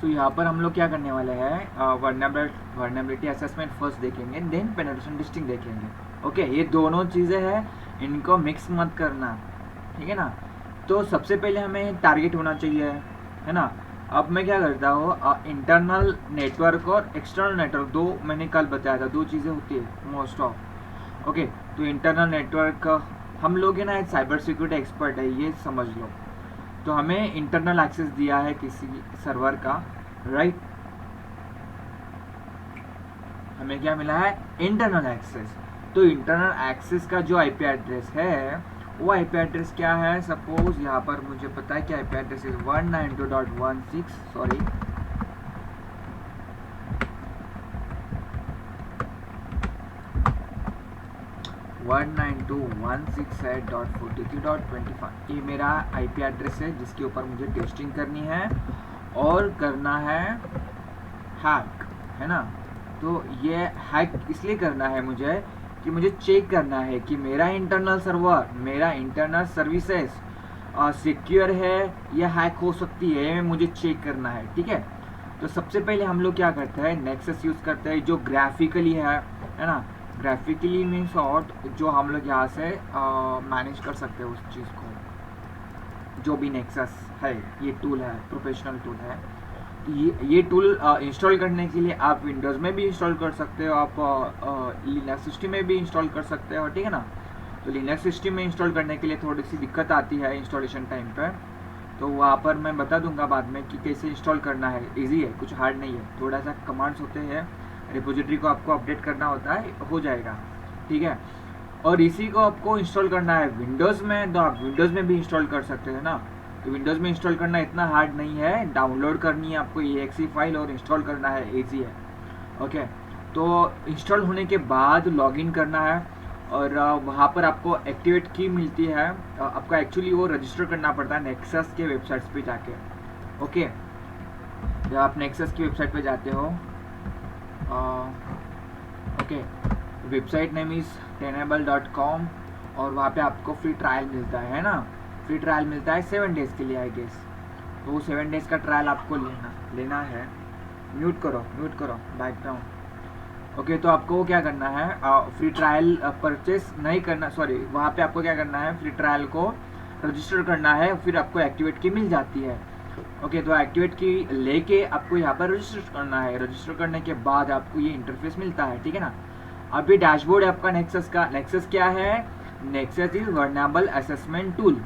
तो यहाँ पर हम लोग क्या करने वाले हैं, वर्नेबिलिटी असेसमेंट फर्स्ट देखेंगे, देन पेनिट्रेशन टेस्टिंग देखेंगे। ओके, ये दोनों चीज़ें हैं, इनको मिक्स मत करना, ठीक है ना। तो सबसे पहले हमें टारगेट होना चाहिए, है ना। अब मैं क्या करता हूँ, इंटरनल नेटवर्क और एक्सटर्नल नेटवर्क, दो मैंने कल बताया था, दो चीज़ें होती है मोस्ट ऑफ। ओके, तो इंटरनल नेटवर्क, हम लोग है ना एक साइबर सिक्योरिटी एक्सपर्ट है, ये समझ लो। तो हमें इंटरनल एक्सेस दिया है किसी सर्वर का, राइट। हमें क्या मिला है, इंटरनल एक्सेस। तो इंटरनल एक्सेस का जो आईपी एड्रेस है, वो आईपी एड्रेस क्या है, सपोज यहाँ पर मुझे पता है कि आईपी एड्रेस इज 192.16, सॉरी 192.168.43.25, ये मेरा आईपी एड्रेस है जिसके ऊपर मुझे टेस्टिंग करनी है और करना है हैक, है ना। तो ये हैक इसलिए करना है मुझे कि मुझे चेक करना है कि मेरा इंटरनल सर्वर, मेरा इंटरनल सर्विसेज सिक्योर है या हैक हो सकती है, मुझे चेक करना है, ठीक है। तो सबसे पहले हम लोग क्या करते हैं, नेक्सस यूज़ करते हैं जो ग्राफिकली है ना। ग्राफिकली मीन्स शॉर्ट, जो हम लोग यहाँ से मैनेज कर सकते हैं उस चीज़ को, जो भी नेक्सस है, ये टूल है, प्रोफेशनल टूल है। ये टूल इंस्टॉल करने के लिए आप विंडोज़ में भी इंस्टॉल कर सकते हो, आप लिनक्स सिस्टम में भी इंस्टॉल कर सकते हो, ठीक है ना। तो लिनक्स सिस्टम में इंस्टॉल करने के लिए थोड़ी सी दिक्कत आती है इंस्टॉलेशन टाइम पर, तो वहाँ पर मैं बता दूंगा बाद में कि कैसे इंस्टॉल करना है। इजी है, कुछ हार्ड नहीं है, थोड़ा सा कमांड्स होते हैं, रिपोजिटरी को आपको अपडेट करना होता है, हो जाएगा, ठीक है। और इसी को आपको इंस्टॉल करना है विंडोज़ में, तो आप विंडोज़ में भी इंस्टॉल कर सकते हैं ना। तो विंडोज़ में इंस्टॉल करना इतना हार्ड नहीं है, डाउनलोड करनी है आपको exe फाइल और इंस्टॉल करना है, ईजी है। ओके, तो इंस्टॉल होने के बाद लॉगिन करना है और वहाँ पर आपको एक्टिवेट की मिलती है, आपको एक्चुअली वो रजिस्टर करना पड़ता है नेक्सस के वेबसाइट्स पे जाके। ओके, जब आप नेक्सस की वेबसाइट पे जाते हो, okay, website name is tenable.com और वहाँ पे आपको फ्री ट्रायल मिलता है ना। फ्री ट्रायल मिलता है 7 डेज़ के लिए आई गेस। तो वो 7 डेज़ का ट्रायल आपको लेना है। म्यूट करो बैकग्राउंड। ओके, तो आपको क्या करना है, फ्री ट्रायल परचेस नहीं करना, सॉरी, वहाँ पे आपको क्या करना है, फ्री ट्रायल को रजिस्टर करना है, फिर आपको एक्टिवेट की मिल जाती है। ओके, तो एक्टिवेट की लेके आपको यहाँ पर रजिस्टर करना है। रजिस्टर करने के बाद आपको ये इंटरफेस मिलता है, ठीक है ना। अब ये डैशबोर्ड है आपका नेक्सस का। नेक्सस क्या है, nexus is vulnerable assessment tool.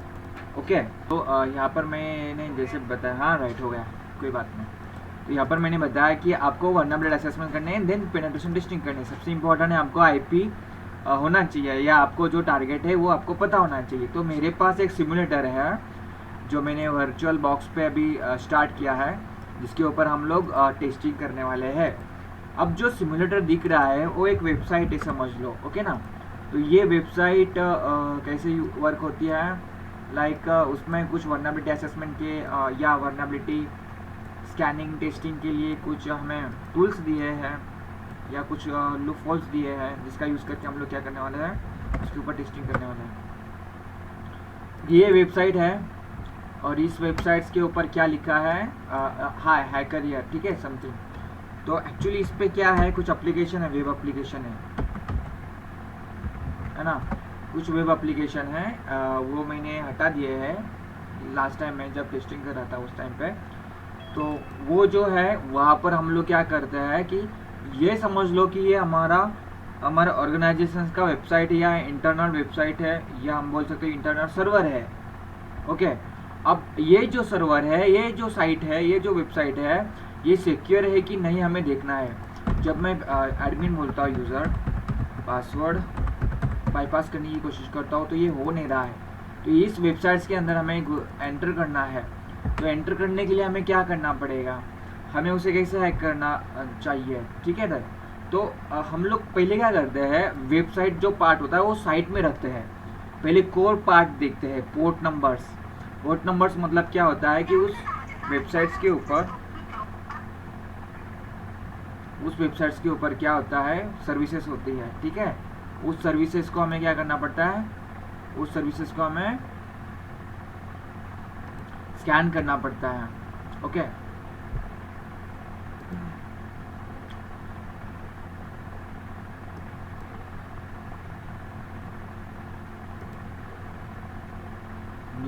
Okay, तो यहाँ पर मैंने जैसे बताया, हाँ राइट हो गया, कोई बात नहीं। तो यहाँ पर मैंने बताया कि आपको वर्नेबिलिटी असेसमेंट करने हैं, देन पेनिट्रेशन टेस्टिंग करनी है। सबसे इंपॉर्टेंट है आपको आईपी होना चाहिए, या आपको जो टारगेट है वो आपको पता होना चाहिए। तो मेरे पास एक सिमुलेटर है जो मैंने वर्चुअल बॉक्स पे अभी स्टार्ट किया है, जिसके ऊपर हम लोग टेस्टिंग करने वाले हैं। अब जो सिमुलेटर दिख रहा है वो एक वेबसाइट है, समझ लो, ओके ना। तो ये वेबसाइट कैसे वर्क होती है, लाइक उसमें कुछ वर्नेबिलिटी असेसमेंट के या वर्नेबिलिटी स्कैनिंग टेस्टिंग के लिए कुछ हमें टूल्स दिए हैं या कुछ लूपहोल्स दिए हैं, जिसका यूज़ करके हम लोग क्या करने वाले हैं, उसके ऊपर टेस्टिंग करने वाले हैं। ये वेबसाइट है और इस वेबसाइट्स के ऊपर क्या लिखा है, हाय हैकर ईयर, ठीक है, समथिंग। तो एक्चुअली इस पे क्या है, कुछ एप्लीकेशन है, वेब एप्लीकेशन है ना। कुछ वेब एप्लीकेशन है, वो मैंने हटा दिए हैं लास्ट टाइम मैं जब टेस्टिंग कर रहा था उस टाइम पे। तो वो जो है वहाँ पर हम लोग क्या करते हैं कि ये समझ लो कि ये हमारा ऑर्गेनाइजेशन का वेबसाइट है या इंटरनल वेबसाइट है, या हम बोल सकते हैं इंटरनल सर्वर है। ओके, अब ये जो सर्वर है, ये जो साइट है, ये जो वेबसाइट है, ये सिक्योर है कि नहीं हमें देखना है। जब मैं एडमिन बोलता हूँ, यूज़र पासवर्ड बाईपास करने की कोशिश करता हूँ, तो ये हो नहीं रहा है। तो इस वेबसाइट्स के अंदर हमें एंटर करना है। तो एंटर करने के लिए हमें क्या करना पड़ेगा, हमें उसे कैसे हैक करना चाहिए, ठीक है सर। तो हम लोग पहले क्या करते हैं, वेबसाइट जो पार्ट होता है वो साइट में रखते हैं। पहले कोर पार्ट देखते हैं, पोर्ट नंबर्स मतलब क्या होता है कि उस वेबसाइट्स के ऊपर क्या होता है, सर्विसेज होती है, ठीक है। उस सर्विसेज को हमें क्या करना पड़ता है, उस सर्विसेज को हमें स्कैन करना पड़ता है। ओके,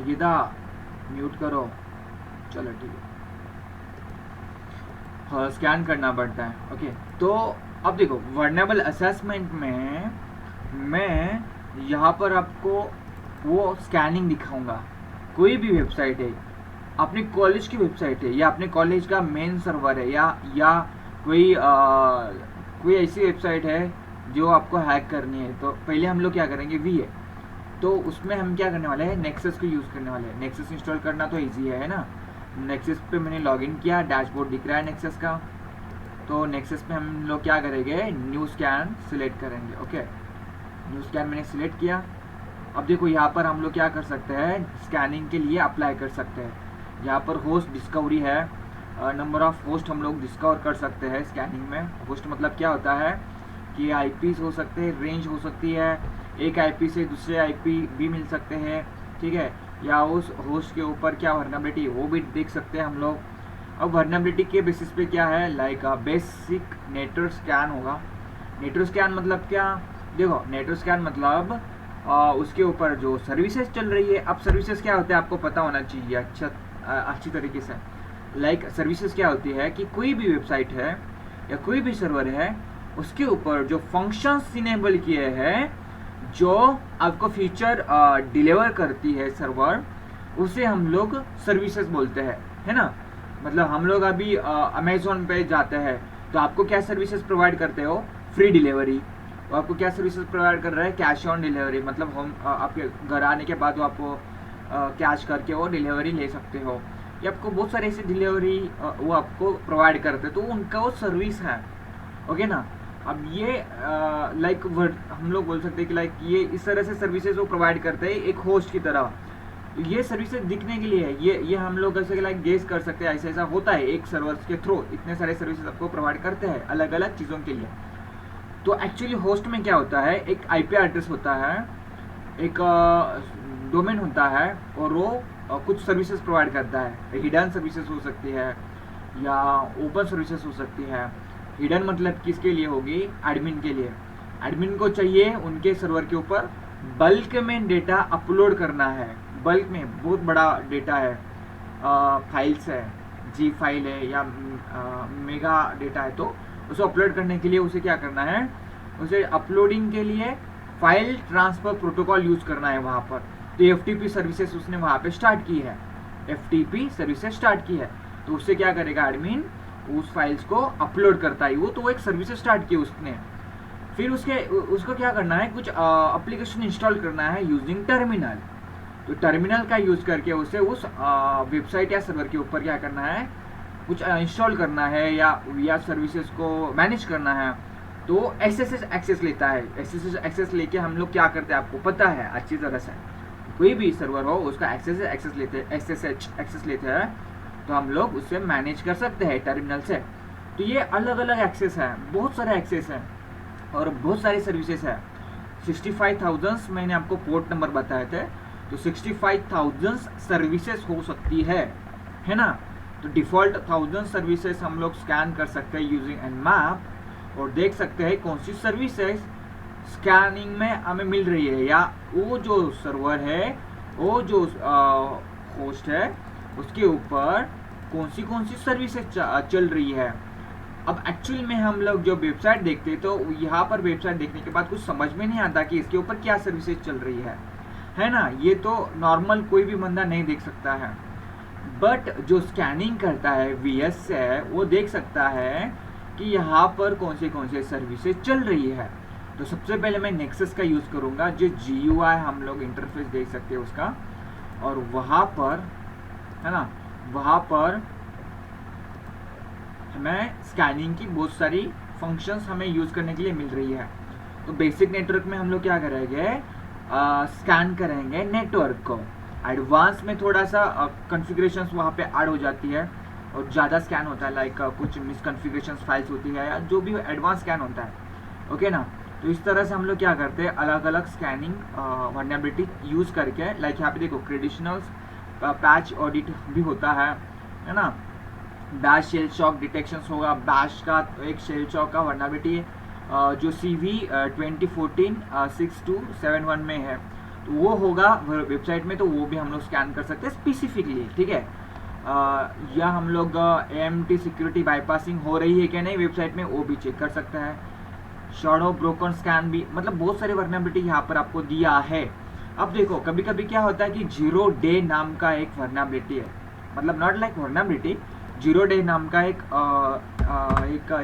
निकिता म्यूट करो। चलो ठीक है, हाँ स्कैन करना पड़ता है। ओके, तो अब देखो वर्नेबल असेसमेंट में मैं यहाँ पर आपको वो स्कैनिंग दिखाऊंगा। कोई भी वेबसाइट है, अपने कॉलेज की वेबसाइट है या अपने कॉलेज का मेन सर्वर है या कोई ऐसी वेबसाइट है जो आपको हैक करनी है, तो पहले हम लोग क्या करेंगे, वी है तो उसमें हम क्या करने वाले हैं, नेक्सस को यूज़ करने वाले हैं। नेक्सस इंस्टॉल करना तो ईजी है ना। नेक्सस पे मैंने लॉगिन किया, डैशबोर्ड दिख रहा है नेक्सस का। तो नेक्सस पे हम लोग क्या करेंगे, न्यू स्कैन सिलेक्ट करेंगे। ओके, न्यू स्कैन मैंने सिलेक्ट किया। अब देखो यहाँ पर हम लोग क्या कर सकते हैं, स्कैनिंग के लिए अप्लाई कर सकते हैं। यहाँ पर होस्ट डिस्कवरी है, नंबर ऑफ होस्ट हम लोग डिस्कवर कर सकते हैं स्कैनिंग में। होस्ट मतलब क्या होता है कि आईपीस हो सकते हैं, रेंज हो सकती है, एक आईपी से दूसरे आईपी भी मिल सकते हैं, ठीक है, या उस होस्ट के ऊपर क्या वर्नेबिलिटी वो भी देख सकते हैं हम लोग। अब वर्नेबिलिटी के बेसिस पे क्या है, लाइक बेसिक नेटवर्क स्कैन होगा। नेटवर्क स्कैन मतलब क्या, देखो नेटवर्क स्कैन मतलब उसके ऊपर जो सर्विसेज चल रही है। अब सर्विसेज क्या होते हैं आपको पता होना चाहिए अच्छी तरीके से। लाइक सर्विसेज क्या होती है कि कोई भी वेबसाइट है या कोई भी सर्वर है, उसके ऊपर जो फंक्शंस इनेबल किए हैं, जो आपको फीचर डिलीवर करती है सर्वर, उसे हम लोग सर्विसेज बोलते हैं, है ना। मतलब हम लोग अभी अमेजोन पे जाते हैं तो आपको क्या सर्विसेज प्रोवाइड करते हो, फ्री डिलीवरी। तो आपको क्या सर्विसेज प्रोवाइड कर रहा है, कैश ऑन डिलीवरी, मतलब हम आपके घर आने के बाद आपको कैश करके वो डिलीवरी ले सकते हो। या आपको बहुत सारे ऐसे डिलीवरी वो आपको प्रोवाइड करते हैं, तो उनका वो सर्विस है। ओके ना। अब ये लाइक हम लोग बोल सकते हैं कि लाइक ये इस तरह से सर्विसेज वो प्रोवाइड करते हैं एक होस्ट की तरह। ये सर्विसेज दिखने के लिए है, ये हम लोग ऐसे लाइक गेस कर सकते हैं, ऐसा ऐसा होता है एक सर्वर के थ्रू इतने सारे सर्विसेज आपको प्रोवाइड करते हैं अलग अलग चीज़ों के लिए। तो एक्चुअली होस्ट में क्या होता है, एक आईपी एड्रेस होता है, एक डोमेन होता है, और वो कुछ सर्विसेज प्रोवाइड करता है। हिडन सर्विसेज हो सकती है या ओपन सर्विसेज हो सकती है। हिडन मतलब किसके लिए होगी, एडमिन के लिए। एडमिन को चाहिए उनके सर्वर के ऊपर बल्क में डेटा अपलोड करना है। बल्क में बहुत बड़ा डेटा है, फाइल्स है, जी फाइल है या मेगा डेटा है, तो उसे अपलोड करने के लिए उसे क्या करना है, उसे अपलोडिंग के लिए फाइल ट्रांसफर प्रोटोकॉल यूज करना है वहाँ पर। तो एफटीपी सर्विसेज उसने वहाँ पे स्टार्ट की है, एफटीपी सर्विसेज स्टार्ट की है। तो उससे क्या करेगा, एडमिन उस फाइल्स को अपलोड करता है, वो एक सर्विसेज स्टार्ट की उसने। फिर उसको क्या करना है, कुछ एप्लीकेशन इंस्टॉल करना है यूजिंग टर्मिनल। तो टर्मिनल का यूज करके उसे उस वेबसाइट या सर्वर के ऊपर क्या करना है, कुछ इंस्टॉल करना है या सर्विसेज को मैनेज करना है। तो एसएसएच एक्सेस लेता है। एसएसएच एक्सेस लेके हम लोग क्या करते हैं आपको पता है अच्छी तरह से, कोई भी सर्वर हो उसका एक्सेस लेते हैं, एसएसएच एक्सेस लेते हैं, तो हम लोग उससे मैनेज कर सकते हैं टर्मिनल से। तो ये अलग अलग एक्सेस है, बहुत सारे एक्सेस हैं और बहुत सारी सर्विसेज है। 65,000 मैंने आपको पोर्ट नंबर बताए थे, तो 65,000 सर्विसेज हो सकती है ना। तो डिफ़ॉल्ट 1000 सर्विसेज हम लोग स्कैन कर सकते हैं यूजिंग Nmap और देख सकते हैं कौन सी सर्विसेज स्कैनिंग में हमें मिल रही है, या वो जो सर्वर है, वो जो होस्ट है, उसके ऊपर कौन सी सर्विसेज चल रही है। अब एक्चुअल में हम लोग जो वेबसाइट देखते हैं, तो यहाँ पर वेबसाइट देखने के बाद कुछ समझ में नहीं आता कि इसके ऊपर क्या सर्विसेज चल रही है ना। ये तो नॉर्मल कोई भी बंदा नहीं देख सकता है, बट जो स्कैनिंग करता है वीएस है, वो देख सकता है कि यहाँ पर कौन से सर्विसेज चल रही है। तो सबसे पहले मैं नेक्सस का यूज़ करूँगा, जो GUI हम लोग इंटरफेस देख सकते हैं उसका, और वहाँ पर है ना, वहाँ पर हमें स्कैनिंग की बहुत सारी फंक्शंस हमें यूज़ करने के लिए मिल रही है। तो बेसिक नेटवर्क में हम लोग क्या करेंगे, स्कैन करेंगे नेटवर्क को। एडवांस में थोड़ा सा कॉन्फ़िगरेशंस वहाँ पे ऐड हो जाती है और ज़्यादा स्कैन होता है, लाइक कुछ मिसकॉन्फ़िगरेशंस फाइल्स होती है या जो भी एडवांस स्कैन होता है, ओके ना। तो इस तरह से हम लोग क्या करते हैं, अलग अलग स्कैनिंग वर्नेबिलिटी यूज़ करके, लाइक यहाँ पे देखो क्रेडिशनल्स पैच ऑडिट भी होता है ना। बैश शेल शॉक डिटेक्शंस होगा, बैश का एक शेल शॉक का वर्नेबिलिटी जो CV 2014-6271 में है, तो वो होगा वेबसाइट में, तो वो भी हम लोग स्कैन कर सकते हैं स्पेसिफिकली, ठीक है। या हम लोग AMT सिक्योरिटी बाईपासिंग हो रही है क्या नहीं वेबसाइट में, वो भी चेक कर सकते हैं। शैडो ब्रोकन स्कैन भी, मतलब बहुत सारे वर्नेबिलिटी यहाँ पर आपको दिया है। अब देखो कभी कभी क्या होता है कि 0 डे नाम का एक वर्नेबिलिटी है, मतलब नॉट लाइक वर्नेबिलिटी, 0 डे नाम का एक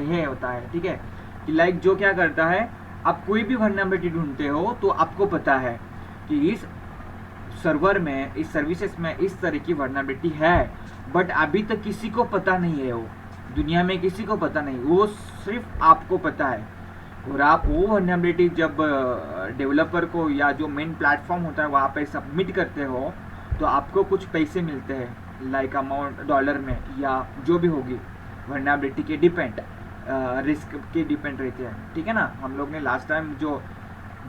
ये होता है, ठीक है, कि लाइक जो क्या करता है, आप कोई भी वर्नेबिलिटी ढूंढते हो तो आपको पता है कि इस सर्वर में, इस सर्विसेज में इस तरह की वर्नेबिलिटी है, बट अभी तक किसी को पता नहीं है, वो दुनिया में किसी को पता नहीं, वो सिर्फ आपको पता है। और आप वो वर्नेबिलिटी जब डेवलपर को या जो मेन प्लेटफॉर्म होता है वहाँ पे सबमिट करते हो तो आपको कुछ पैसे मिलते हैं, लाइक अमाउंट डॉलर में या जो भी होगी, वर्नेबिलिटी के डिपेंड, रिस्क के डिपेंड रहते हैं, ठीक है ना। हम लोग ने लास्ट टाइम जो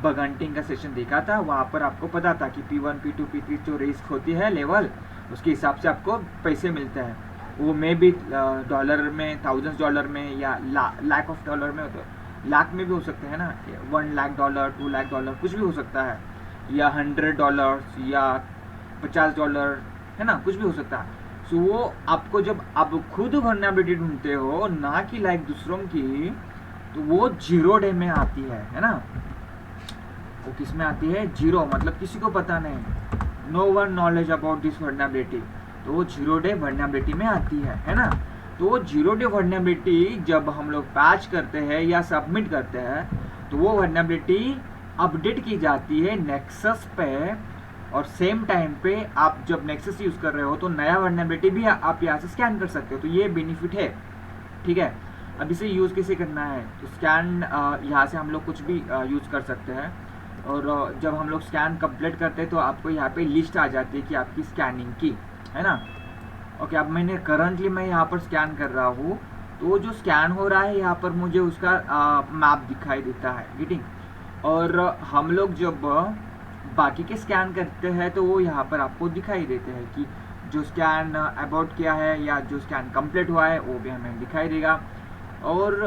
बग हंटिंग का सेशन देखा था, वहाँ पर आपको पता था कि P1 P2 P3 जो रिस्क होती है लेवल, उसके हिसाब से आपको पैसे मिलते हैं। वो मे भी डॉलर में, $1000 में या लाख ऑफ डॉलर में, तो लाख में भी हो सकते हैं ना, $1,00,000 $2,00,000 कुछ भी हो सकता है, या $100 या $50 है ना, कुछ भी हो सकता है। सो वो आपको जब आप खुद वर्नेबिलिटी ढूंढते हो ना कि लाइक दूसरों की, तो वो 0 डे में आती है ना। वो किस में आती है? 0, मतलब किसी को पता नहीं, no one knowledge about this vulnerability, तो वो 0 डे वर्नेबिलिटी में आती है ना। तो वो 0 डे वर्नेबिलिटी जब हम लोग पैच करते हैं या सबमिट करते हैं, तो वो वर्नेबिलिटी अपडेट की जाती है नेक्सस पे, और सेम टाइम पे आप जब नेक्सस यूज़ कर रहे हो तो नया वर्नेबिलिटी भी आप यहाँ से स्कैन कर सकते हो, तो ये बेनिफिट है, ठीक है। अब इसे यूज़ कैसे करना है, तो स्कैन यहाँ से हम लोग कुछ भी यूज़ कर सकते हैं, और जब हम लोग स्कैन कंप्लीट करते हैं तो आपको यहाँ पे लिस्ट आ जाती है कि आपकी स्कैनिंग की, है ना। ओके, अब करंटली मैं यहाँ पर स्कैन कर रहा हूँ, तो जो स्कैन हो रहा है यहाँ पर मुझे उसका मैप दिखाई देता है, गेटिंग। और हम लोग जब बाकी के स्कैन करते हैं तो वो यहाँ पर आपको दिखाई देते हैं कि जो स्कैन अबाउट किया है या जो स्कैन कंप्लीट हुआ है वो भी हमें दिखाई देगा। और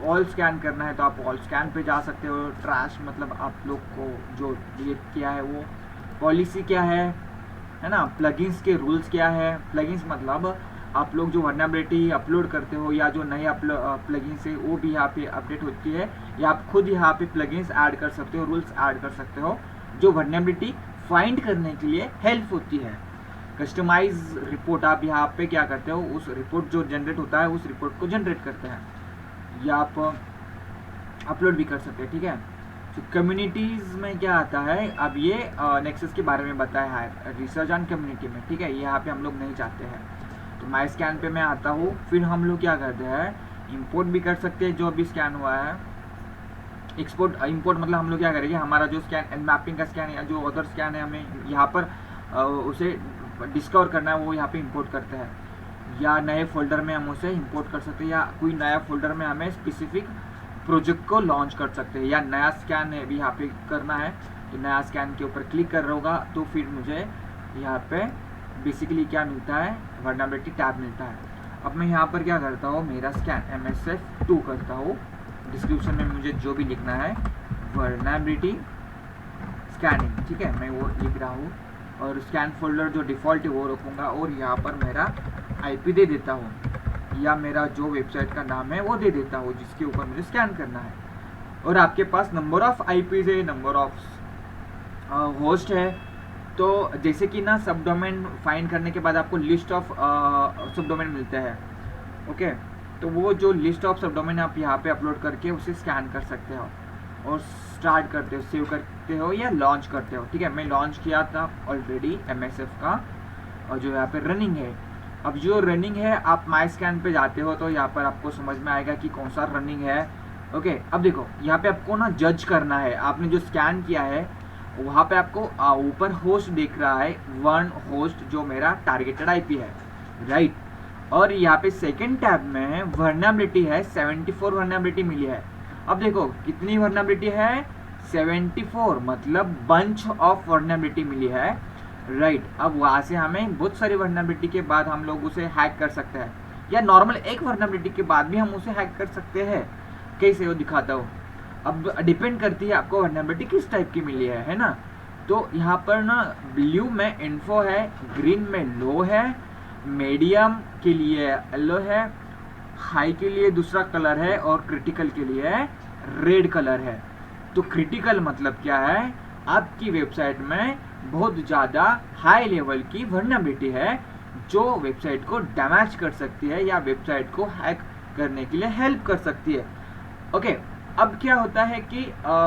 ऑल स्कैन करना है तो आप ऑल स्कैन पे जा सकते हो। ट्रैश मतलब आप लोग को जो डिलीट किया है वो पॉलिसी क्या है ना। प्लगइन्स के रूल्स क्या है, प्लगइन्स मतलब आप लोग जो वर्नेबिलिटी अपलोड करते हो या जो नए प्लगइन्स है वो भी यहाँ पे अपडेट होती है, या आप खुद यहाँ पे प्लगइन्स ऐड कर सकते हो, रूल्स ऐड कर सकते हो जो वर्नेबिलिटी फाइंड करने के लिए हेल्प होती है। कस्टमाइज रिपोर्ट आप यहाँ पे क्या करते हो, उस रिपोर्ट जो जनरेट होता है उस रिपोर्ट को जनरेट करते हैं या आप अपलोड भी कर सकते हैं, ठीक है। तो कम्युनिटीज़ में क्या आता है, अब ये नेक्सस के बारे में बताया है रिसर्च ऑन कम्युनिटी में, ठीक है। यहाँ पे हम लोग नहीं चाहते हैं, तो माई स्कैन पे मैं आता हूँ। फिर हम लोग क्या करते हैं, इंपोर्ट भी कर सकते हैं जो भी स्कैन हुआ है। एक्सपोर्ट इंपोर्ट मतलब हम लोग क्या करेंगे, हमारा जो स्कैन मैपिंग का स्कैन या जो अदर स्कैन है हमें यहाँ पर उसे डिस्कवर करना है, वो यहाँ पे इंपोर्ट करते हैं, या नए फोल्डर में हम उसे इंपोर्ट कर सकते हैं, या कोई नया फोल्डर में हमें स्पेसिफिक प्रोजेक्ट को लॉन्च कर सकते हैं, या नया स्कैन भी यहाँ पे करना है तो नया स्कैन के ऊपर क्लिक कर रहा होगा तो फिर मुझे यहाँ पे बेसिकली क्या मिलता है, वर्नेबिलिटी टैब मिलता है। अब मैं यहाँ पर क्या करता हूँ, मेरा स्कैन MSF2 करता हूँ, डिस्क्रिप्शन में मुझे जो भी लिखना है वर्नेबिलिटी स्कैनिंग, ठीक है, मैं वो लिख रहा हूँ। और स्कैन फोल्डर जो डिफ़ॉल्ट है वो रखूँगा, और यहाँ पर मेरा IP दे देता हूँ, या मेरा जो वेबसाइट का नाम है वो दे देता हूँ जिसके ऊपर मुझे स्कैन करना है। और आपके पास नंबर ऑफ़ IPs है, नंबर ऑफ होस्ट है, तो जैसे कि ना सब डोमेन फाइंड करने के बाद आपको लिस्ट ऑफ सब डोमेन मिलते हैं, ओके। तो वो जो लिस्ट ऑफ सब डोमेन आप यहाँ पे अपलोड करके उसे स्कैन कर सकते हो और स्टार्ट करते हो, सेव करते हो या लॉन्च करते हो, ठीक है। मैं लॉन्च किया था ऑलरेडी MSF का, और जो यहाँ पे रनिंग है, अब जो रनिंग है आप माई स्कैन पे जाते हो तो यहाँ पर आपको समझ में आएगा कि कौन सा रनिंग है, ओके। अब देखो यहाँ पे आपको ना जज करना है, आपने जो स्कैन किया है वहाँ पे आपको ऊपर होस्ट दिख रहा है, 1 होस्ट जो मेरा टारगेटेड IP है, राइट। और यहाँ पे सेकेंड टैब में वर्नेबिलिटी है, 74 वर्नेबिलिटी मिली है। अब देखो कितनी वर्नेबिलिटी है, 74, मतलब बंच ऑफ वर्नेबिलिटी मिली है, राइट। अब वहाँ से हमें बहुत सारी वर्नेबिलिटी के बाद हम लोग उसे हैक कर सकते हैं, या नॉर्मल एक वर्नेबिलिटी के बाद भी हम उसे हैक कर सकते हैं। कैसे वो दिखाता हूँ, अब डिपेंड करती है आपको वर्नेबिलिटी किस टाइप की मिली है ना। तो यहाँ पर ना ब्लू में इन्फो है, ग्रीन में लो है, मीडियम के लिए येलो है, हाई के लिए दूसरा कलर है और क्रिटिकल के लिए रेड कलर है। तो क्रिटिकल मतलब क्या है, आपकी वेबसाइट में बहुत ज़्यादा हाई लेवल की वल्नरेबिलिटी है जो वेबसाइट को डैमेज कर सकती है या वेबसाइट को हैक करने के लिए हेल्प कर सकती है। ओके, अब क्या होता है कि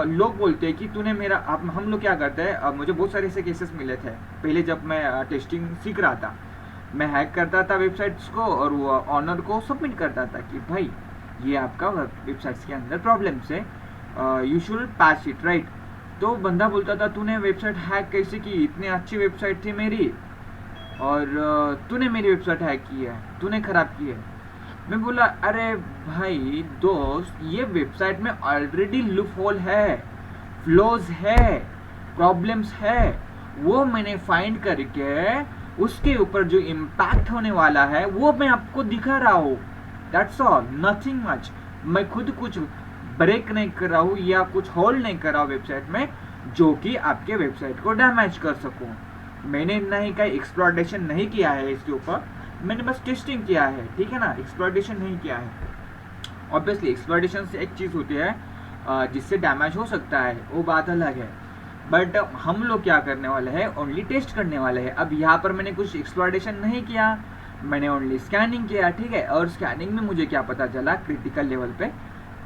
लोग बोलते हैं कि तूने मेरा, हम लोग क्या करते हैं, मुझे बहुत सारे ऐसे केसेस मिले थे पहले जब मैं टेस्टिंग सीख रहा था। मैं हैक करता था वेबसाइट्स को और वो ऑनर को सबमिट करता था कि भाई ये आपका वेबसाइट्स के अंदर प्रॉब्लम्स है, you should patch it, right. तो बंदा बोलता था तूने वेबसाइट हैक कैसे की, इतनी अच्छी वेबसाइट थी मेरी और तूने मेरी वेबसाइट हैक की है, तूने ख़राब की है। मैं बोला अरे भाई दोस्त, ये वेबसाइट में ऑलरेडी लूप होल है, फ्लोज है, प्रॉब्लम्स है, वो मैंने फाइंड करके उसके ऊपर जो इम्पैक्ट होने वाला है वो मैं आपको दिखा रहा हूँ। That's all, nothing much. मैं खुद कुछ ब्रेक नहीं कर रहा हूँ या कुछ होल्ड नहीं कर रहा हूँ वेबसाइट में जो कि आपके वेबसाइट को डैमेज कर सकूँ। मैंने नहीं का एक्सप्लॉइटेशन नहीं किया है इसके ऊपर, मैंने बस टेस्टिंग किया है, ठीक है ना, एक्सप्लॉइटेशन नहीं किया है। ऑब्वियसली एक्सप्लॉइटेशन से एक चीज़ होती है जिससे डैमेज हो सकता है, वो बात अलग है, बट हम लोग क्या करने वाले हैं, ओनली टेस्ट करने वाले हैं। अब यहाँ पर मैंने कुछ एक्सप्लॉइटेशन नहीं किया, मैंने ओनली स्कैनिंग किया, ठीक है। और स्कैनिंग में मुझे क्या पता चला, क्रिटिकल लेवल पे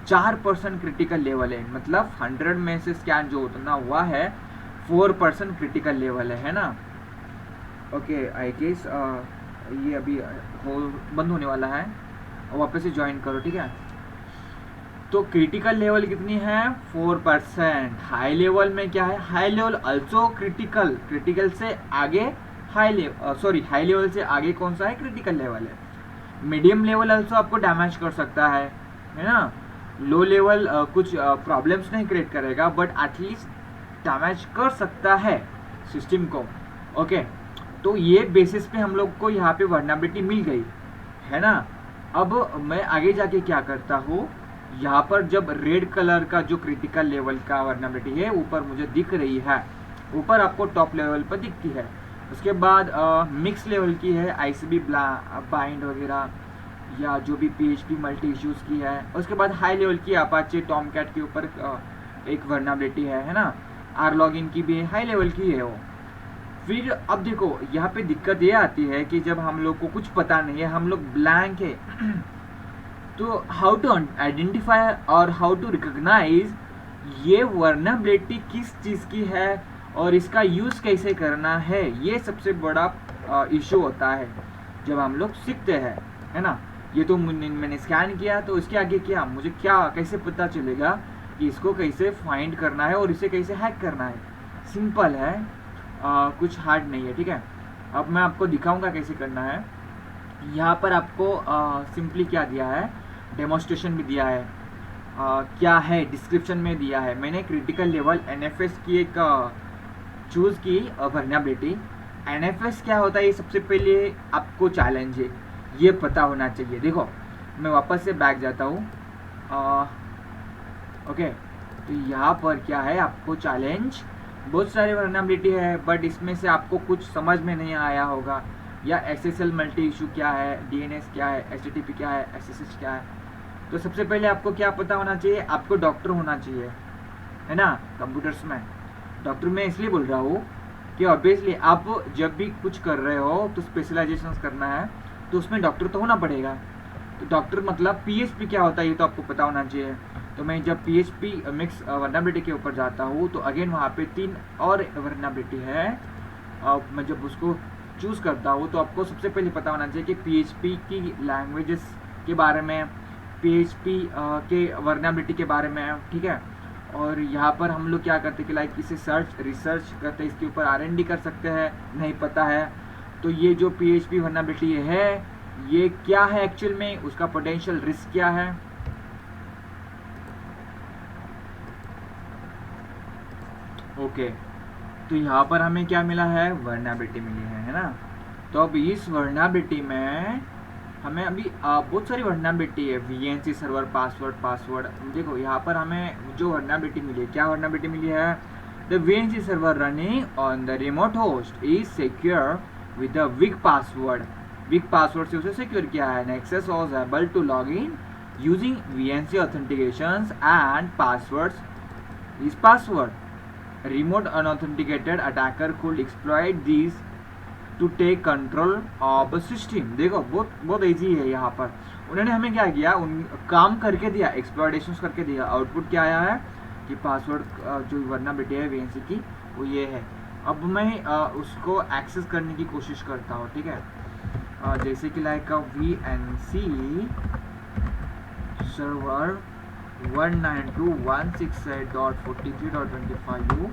4% क्रिटिकल लेवल है, मतलब 100 में से स्कैन जो उतना हुआ है 4% क्रिटिकल लेवल है ना। ओके, आई गेस ये अभी बंद होने वाला है, वापस से ज्वाइन करो, ठीक है। तो क्रिटिकल लेवल कितनी है, 4%। हाई लेवल में क्या है, high level also critical, critical से आगे high level, sorry high level से आगे कौन सा है, क्रिटिकल लेवल है। मीडियम लेवल अल्सो आपको डैमेज कर सकता है ना। लो लेवल कुछ प्रॉब्लम्स नहीं क्रिएट करेगा बट एटलीस्ट डैमेज कर सकता है सिस्टम को। ओके, तो ये बेसिस पे हम लोग को यहाँ पे वल्नरेबिलिटी मिल गई है ना। अब मैं आगे जाके क्या करता हूँ, यहाँ पर जब रेड कलर का जो क्रिटिकल लेवल का वल्नरेबिलिटी है ऊपर मुझे दिख रही है, ऊपर आपको टॉप लेवल पर दिखती है। उसके बाद मिक्स लेवल की है, आईसीबी बाइंड वगैरह या जो भी पीएचपी मल्टी इश्यूज की है। उसके बाद हाई लेवल की अपाचे टॉमकैट के ऊपर एक वल्नरेबिलिटी है ना। आर लॉगिन की भी हाई लेवल की है वो। फिर अब देखो यहाँ पे दिक्कत ये आती है कि जब हम लोग को कुछ पता नहीं है, हम लोग ब्लैंक है तो हाउ टू आइडेंटिफाई और हाउ टू रिकॉग्नाइज ये वल्नरेबिलिटी किस चीज़ की है और इसका यूज़ कैसे करना है, ये सबसे बड़ा इशू होता है जब हम लोग सीखते हैं, है ना। ये तो मैंने स्कैन किया, तो इसके आगे क्या, मुझे क्या कैसे पता चलेगा कि इसको कैसे फाइंड करना है और इसे कैसे हैक करना है। सिंपल है, कुछ हार्ड नहीं है, ठीक है। अब मैं आपको दिखाऊंगा कैसे करना है। यहाँ पर आपको सिंपली क्या दिया है, डेमोन्स्ट्रेशन भी दिया है, क्या है डिस्क्रिप्शन में दिया है। मैंने क्रिटिकल लेवल एनएफएस की एक चूज़ की वल्नरेबिलिटी। एनएफएस क्या होता है, ये सबसे पहले आपको चैलेंज है, ये पता होना चाहिए। देखो मैं वापस से बैक जाता हूँ, ओके। तो यहाँ पर क्या है, आपको चैलेंज बहुत सारे वल्नरेबिलिटी है बट इसमें से आपको कुछ समझ में नहीं आया होगा, या एसएसएल मल्टी इशू क्या है, डीएनएस क्या है, एचटीटीपी क्या है, एसएसएच क्या है। तो सबसे पहले आपको क्या पता होना चाहिए, आपको डॉक्टर होना चाहिए, है ना। कंप्यूटर्स में डॉक्टर मैं इसलिए बोल रहा हूँ कि ऑब्वियसली आप जब भी कुछ कर रहे हो तो स्पेशलाइजेशन करना है तो उसमें डॉक्टर तो होना पड़ेगा। तो डॉक्टर मतलब पीएचपी क्या होता है ये तो आपको पता होना चाहिए। तो मैं जब पीएचपी मिक्स वल्नरेबिलिटी के ऊपर जाता हूँ तो अगेन वहाँ पे 3 और वल्नरेबिलिटी है। मैं जब उसको चूज़ करता हूँ तो आपको सबसे पहले पता होना चाहिए कि पीएचपी की लैंग्वेजेस के बारे में, पीएचपी के वल्नरेबिलिटी के बारे में, ठीक है। और यहाँ पर हम लोग क्या करते हैं कि लाइक इसे रिसर्च करते हैं, इसके ऊपर आरएनडी कर सकते हैं, नहीं पता है तो ये जो पीएचपी वल्नरेबिलिटी है ये क्या है एक्चुअल में, उसका पोटेंशियल रिस्क क्या है। ओके, तो यहाँ पर हमें क्या मिला है, वल्नरेबिलिटी मिली है ना। तो अब इस वल्नरेबिलिटी में हमें अभी बहुत सारी वल्नरेबिलिटी है, वीएनसी सर्वर पासवर्ड। देखो यहाँ पर हमें जो वल्नरेबिलिटी मिली है, क्या वल्नरेबिलिटी मिली है, the VNC server running on the remote host is secure with a weak password. weak password से उसे सिक्योर किया है. Nexus was able to log in using VNC authentications and passwords. His password. Remote unauthenticated attacker could exploit these to take control of the system. देखो बहुत easy है. यहाँ पर उन्होंने हमें क्या किया, उन काम करके दिया, एक्सप्लॉयटेशन करके दिया. आउटपुट क्या आया है कि पासवर्ड जो वर्नाबिलिटी है VNC की वो ये है. अब मैं उसको एक्सेस करने की कोशिश करता हूँ. ठीक है, जैसे कि like VNC server 192.168.43.25u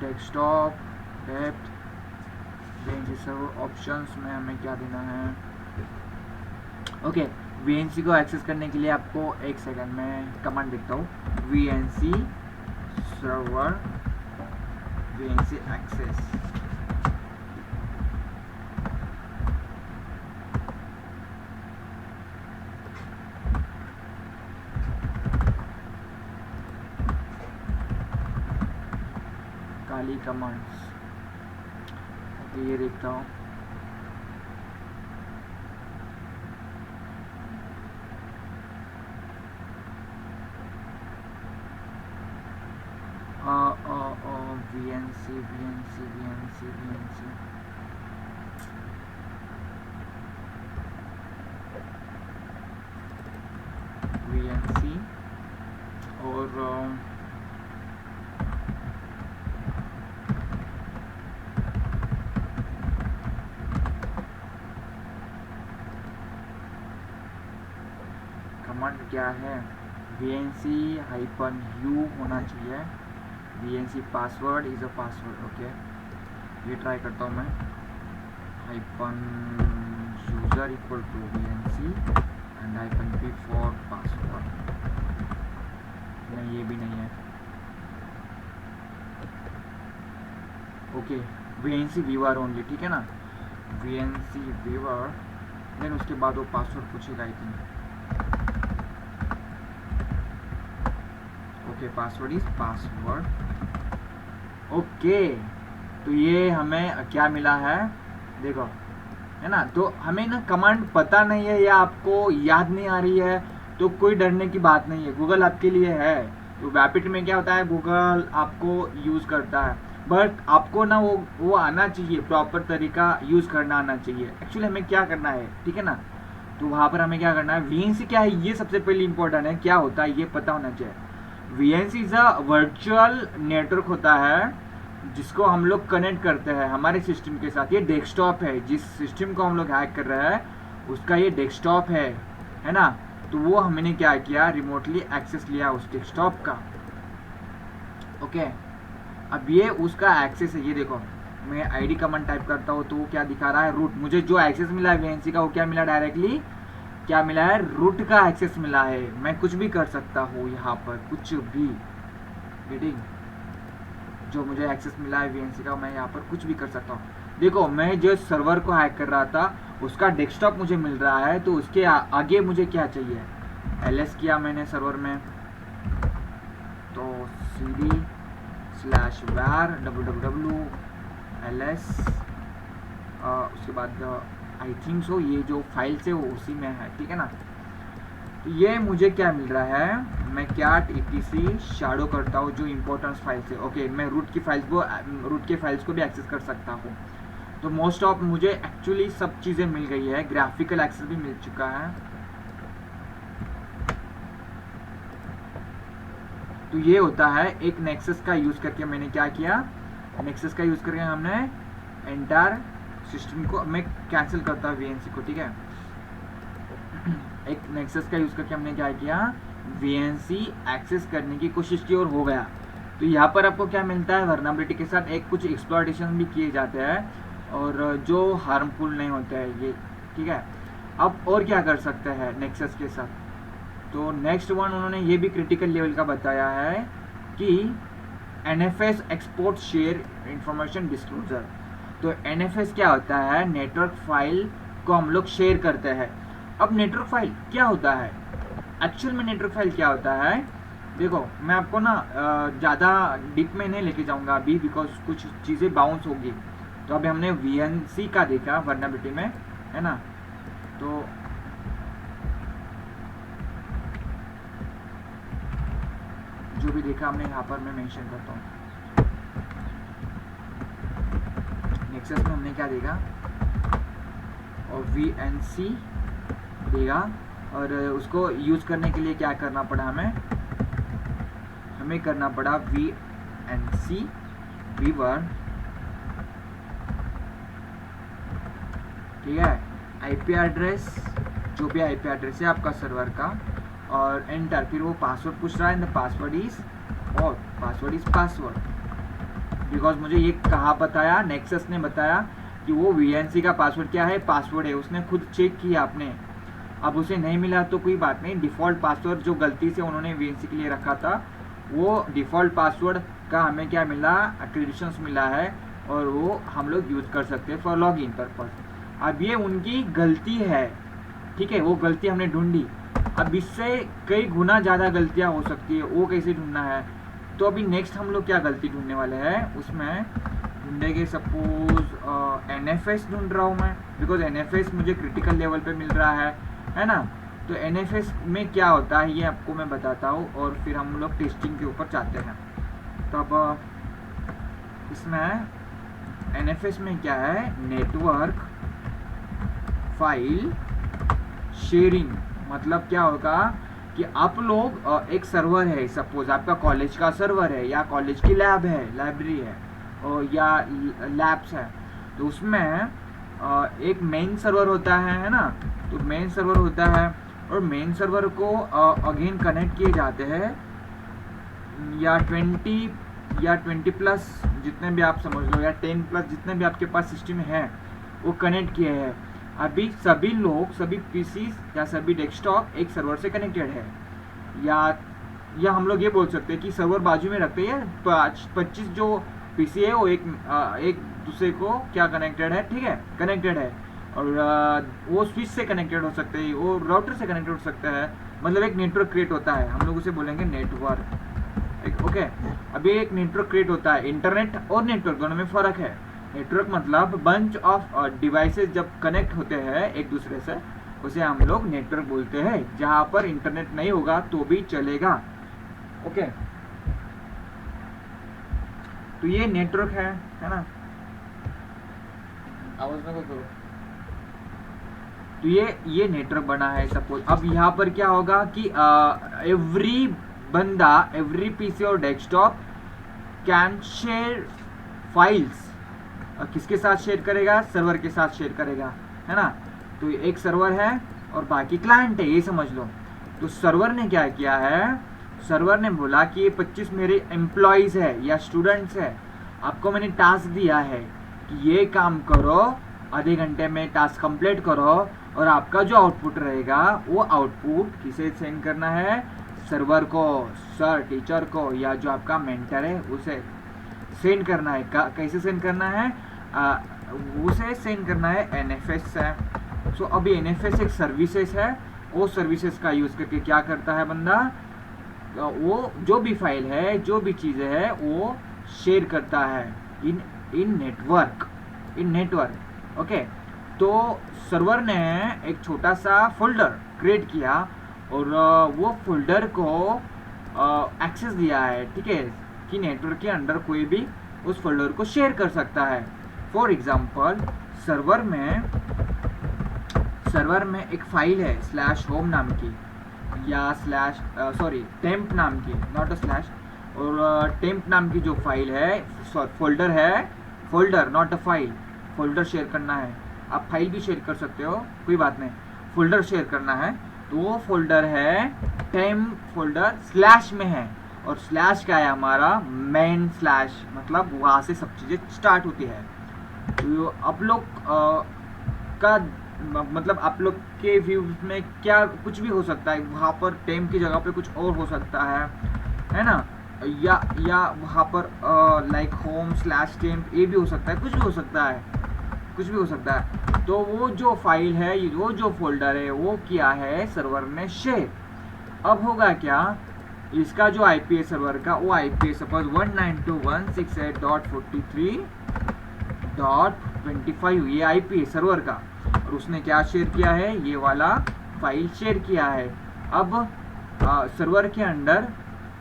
desktop depth VNC server options में हमें क्या देना है. ओके, VNC को एक्सेस करने के लिए आपको एक सेकंड में कमांड देता हूँ. VNC server VNC access. Kali commands. Okay, ये देखता हूँ. VNC और कमांड क्या है, VNC-u होना चाहिए. VNC password is a password. Okay, ये ट्राई करता हूँ मैं. -user equal to VNC and -p for password. नहीं, ये भी नहीं है. Okay, VNC viewer only. ठीक है ना, VNC viewer. देन उसके बाद वो पासवर्ड पूछेगा I think. Okay, password is password. Okay, तो ये हमें क्या मिला है देखो, है ना. तो हमें ना कमांड पता नहीं है या आपको याद नहीं आ रही है तो कोई डरने की बात नहीं है. गूगल आपके लिए है. तो वैपिड में क्या होता है, गूगल आपको यूज़ करता है, बट आपको ना वो आना चाहिए, प्रॉपर तरीका यूज़ करना आना चाहिए. एक्चुअली हमें क्या करना है, ठीक है ना. तो वहाँ पर हमें क्या करना है, VNC क्या है ये सबसे पहले इंपॉर्टेंट है. क्या होता है ये पता होना चाहिए. VNC is a virtual network होता है जिसको हम लोग कनेक्ट करते हैं हमारे सिस्टम के साथ. ये डेस्कटॉप है, जिस सिस्टम को हम लोग हैक कर रहे हैं उसका ये डेस्कटॉप है ना. तो वो हमने क्या किया, रिमोटली एक्सेस लिया उस डेस्कटॉप का. ओके, अब ये उसका एक्सेस है. ये देखो, मैं ID कमांड टाइप करता हूँ तो वो क्या दिखा रहा है, रूट. मुझे जो एक्सेस मिला है VNC का वो क्या मिला, डायरेक्टली क्या मिला है, रूट का एक्सेस मिला है. मैं कुछ भी कर सकता हूँ यहाँ पर, कुछ भी. गेटिंग, जो मुझे एक्सेस मिला है VNC का मैं यहाँ पर कुछ भी कर सकता हूँ. देखो, मैं जो सर्वर को हैक कर रहा था उसका डेस्कटॉप मुझे मिल रहा है. तो उसके आगे मुझे क्या चाहिए, ls किया मैंने सर्वर में, तो cd/var www ls. उसके बाद आई थिंक सो ये जो फाइल से वो उसी में है. ठीक है ना. तो ये मुझे क्या मिल रहा है, मैं क्या etc शैडो करता हूँ जो इम्पोर्टेंट फाइल से. ओके, मैं रूट के फाइल्स को भी एक्सेस कर सकता हूँ. तो मोस्ट ऑफ मुझे एक्चुअली सब चीज़ें मिल गई है. ग्राफिकल एक्सेस भी मिल चुका है. तो ये होता है एक नेक्सस का यूज़ करके. मैंने क्या किया, नेक्सस का यूज़ करके हमने एंटायर सिस्टम को मैं कैंसिल करता हूँ VNC को. ठीक है, एक नेक्सस का यूज़ करके हमने क्या किया, VNC एक्सेस करने की कोशिश की और हो गया. तो यहाँ पर आपको क्या मिलता है, वर्नाबिलिटी के साथ एक कुछ एक्सप्लॉयटेशन भी किए जाते हैं और जो हार्मफुल नहीं होते हैं ये. ठीक है, अब और क्या कर सकते हैं नेक्सस के साथ. तो नेक्स्ट वन उन्होंने ये भी क्रिटिकल लेवल का बताया है कि NFS export share information disclosure. तो NFS क्या होता है, नेटवर्क फाइल को हम लोग शेयर करते हैं. अब नेटवर्क फाइल क्या होता है, एक्चुअल में नेटवर्क फाइल क्या होता है, देखो मैं आपको ना ज़्यादा डीप में नहीं लेके जाऊंगा अभी, बिकॉज कुछ चीज़ें बाउंस होगी। तो अभी हमने VNC का देखा वर्नेबिलिटी में, है ना। तो जो भी देखा हमने यहाँ पर मैं मेंशन करता हूँ। नेक्सस में हमने क्या देखा, और VNC देगा, और उसको यूज़ करने के लिए क्या करना पड़ा हमें करना पड़ा VNC V1, ठीक है, IP एड्रेस, जो भी IP एड्रेस है आपका सर्वर का, और एंटर। फिर वो पासवर्ड पूछ रहा है, the password is password, because मुझे ये कहा बताया, नेक्सस ने बताया कि वो VNC का पासवर्ड क्या है, पासवर्ड है, उसने खुद चेक किया आपने। अब उसे नहीं मिला तो कोई बात नहीं, डिफ़ॉल्ट पासवर्ड जो गलती से उन्होंने VNC के लिए रखा था, वो डिफ़ॉल्ट पासवर्ड का हमें क्या मिला, एक्रेडिशंस मिला है, और वो हम लोग यूज़ कर सकते हैं फॉर लॉगिन पर्पस। अब ये उनकी गलती है, ठीक है, वो गलती हमने ढूंढी। अब इससे कई गुना ज़्यादा गलतियाँ हो सकती है, वो कैसे ढूंढना है। तो अभी नेक्स्ट हम लोग क्या गलती ढूंढने वाले हैं, उसमें ढूंढेंगे सपोज NFS ढूंढ रहा हूँ मैं, बिकॉज NFS मुझे क्रिटिकल लेवल पे मिल रहा है ना। तो NFS में क्या होता है ये आपको मैं बताता हूँ, और फिर हम लोग टेस्टिंग के ऊपर जाते हैं। तो अब इसमें NFS में क्या है, नेटवर्क फाइल शेयरिंग। मतलब क्या होगा कि आप लोग एक सर्वर है, सपोज आपका कॉलेज का सर्वर है, या कॉलेज की लैब है, लाइब्रेरी है, और या लैब्स है, तो उसमें एक मेन सर्वर होता है ना। तो मेन सर्वर होता है, और मेन सर्वर को अगेन कनेक्ट किए जाते हैं, या 20 प्लस जितने भी आप समझ लो, या 10 प्लस जितने भी आपके पास सिस्टम है वो कनेक्ट किए हैं। अभी सभी लोग, सभी पीसी या सभी डेस्कटॉप एक सर्वर से कनेक्टेड है, या हम लोग ये बोल सकते हैं कि सर्वर बाजू में रखते हैं, 25 जो पीसी है वो एक दूसरे को क्या कनेक्टेड है, ठीक है, कनेक्टेड है, और वो स्विच से कनेक्टेड हो सकते हैं, वो राउटर से कनेक्टेड हो सकता है, मतलब एक नेटवर्क क्रिएट होता है, हम लोग उसे बोलेंगे नेटवर्क। ओके, अभी एक नेटवर्क क्रिएट होता है। इंटरनेट और नेटवर्क दोनों में फ़र्क है। नेटवर्क मतलब बंच ऑफ डिवाइसेस जब कनेक्ट होते हैं एक दूसरे से, उसे हम लोग नेटवर्क बोलते हैं, जहां पर इंटरनेट नहीं होगा तो भी चलेगा। ओके, तो ये नेटवर्क है ना। आवाज में करो। तो ये नेटवर्क बना है सपोज। अब यहाँ पर क्या होगा कि एवरी बंदा, एवरी पीसी और डेस्कटॉप कैन शेयर फाइल्स। किसके साथ शेयर करेगा, सर्वर के साथ शेयर करेगा, है ना। तो एक सर्वर है और बाकी क्लाइंट है, ये समझ लो। तो सर्वर ने क्या किया है, सर्वर ने बोला कि ये 25 मेरे एम्प्लॉयज है या स्टूडेंट्स है, आपको मैंने टास्क दिया है कि ये काम करो, आधे घंटे में टास्क कंप्लीट करो, और आपका जो आउटपुट रहेगा वो आउटपुट किसे सेंड करना है, सर्वर को, सर, टीचर को, या जो आपका मेंटर है उसे सेंड करना है। कैसे सेंड करना है, उसे सेंड करना है NFS से। सो अभी NFS एक सर्विसेज है, वो सर्विसेज का यूज़ करके क्या करता है बंदा, वो जो भी फाइल है, जो भी चीज़ें है, वो शेयर करता है इन नेटवर्क। ओके, तो सर्वर ने एक छोटा सा फोल्डर क्रिएट किया, और वो फोल्डर को एक्सेस दिया है, ठीक है, कि नेटवर्क के अंदर कोई भी उस फोल्डर को शेयर कर सकता है। फॉर एग्जांपल, सर्वर में एक फाइल है /home नाम की, या temp नाम की, नॉट अ स्लैश, और temp नाम की जो फाइल है, फोल्डर है, folder not a file, folder share करना है। आप फाइल भी शेयर कर सकते हो, कोई बात नहीं, फोल्डर शेयर करना है। तो वो फोल्डर है temp फोल्डर स्लैश में है, और स्लैश क्या है हमारा, मेन स्लैश, मतलब वहाँ से सब चीज़ें स्टार्ट होती है। तो आप लोग का मतलब आप लोग के व्यूज में क्या कुछ भी हो सकता है, वहाँ पर टेम की जगह पे कुछ और हो सकता है ना, या वहाँ पर लाइक home/temp ये भी हो सकता है, कुछ भी हो सकता है। तो वो जो फाइल है, वो जो फोल्डर है, वो किया है सर्वर ने शेयर। अब होगा क्या, इसका जो आईपी है सर्वर का, वो आईपी सपोज 192.168.43.25 ये आईपी है सर्वर का, और उसने क्या शेयर किया है, ये वाला फाइल शेयर किया है। अब सर्वर के अंदर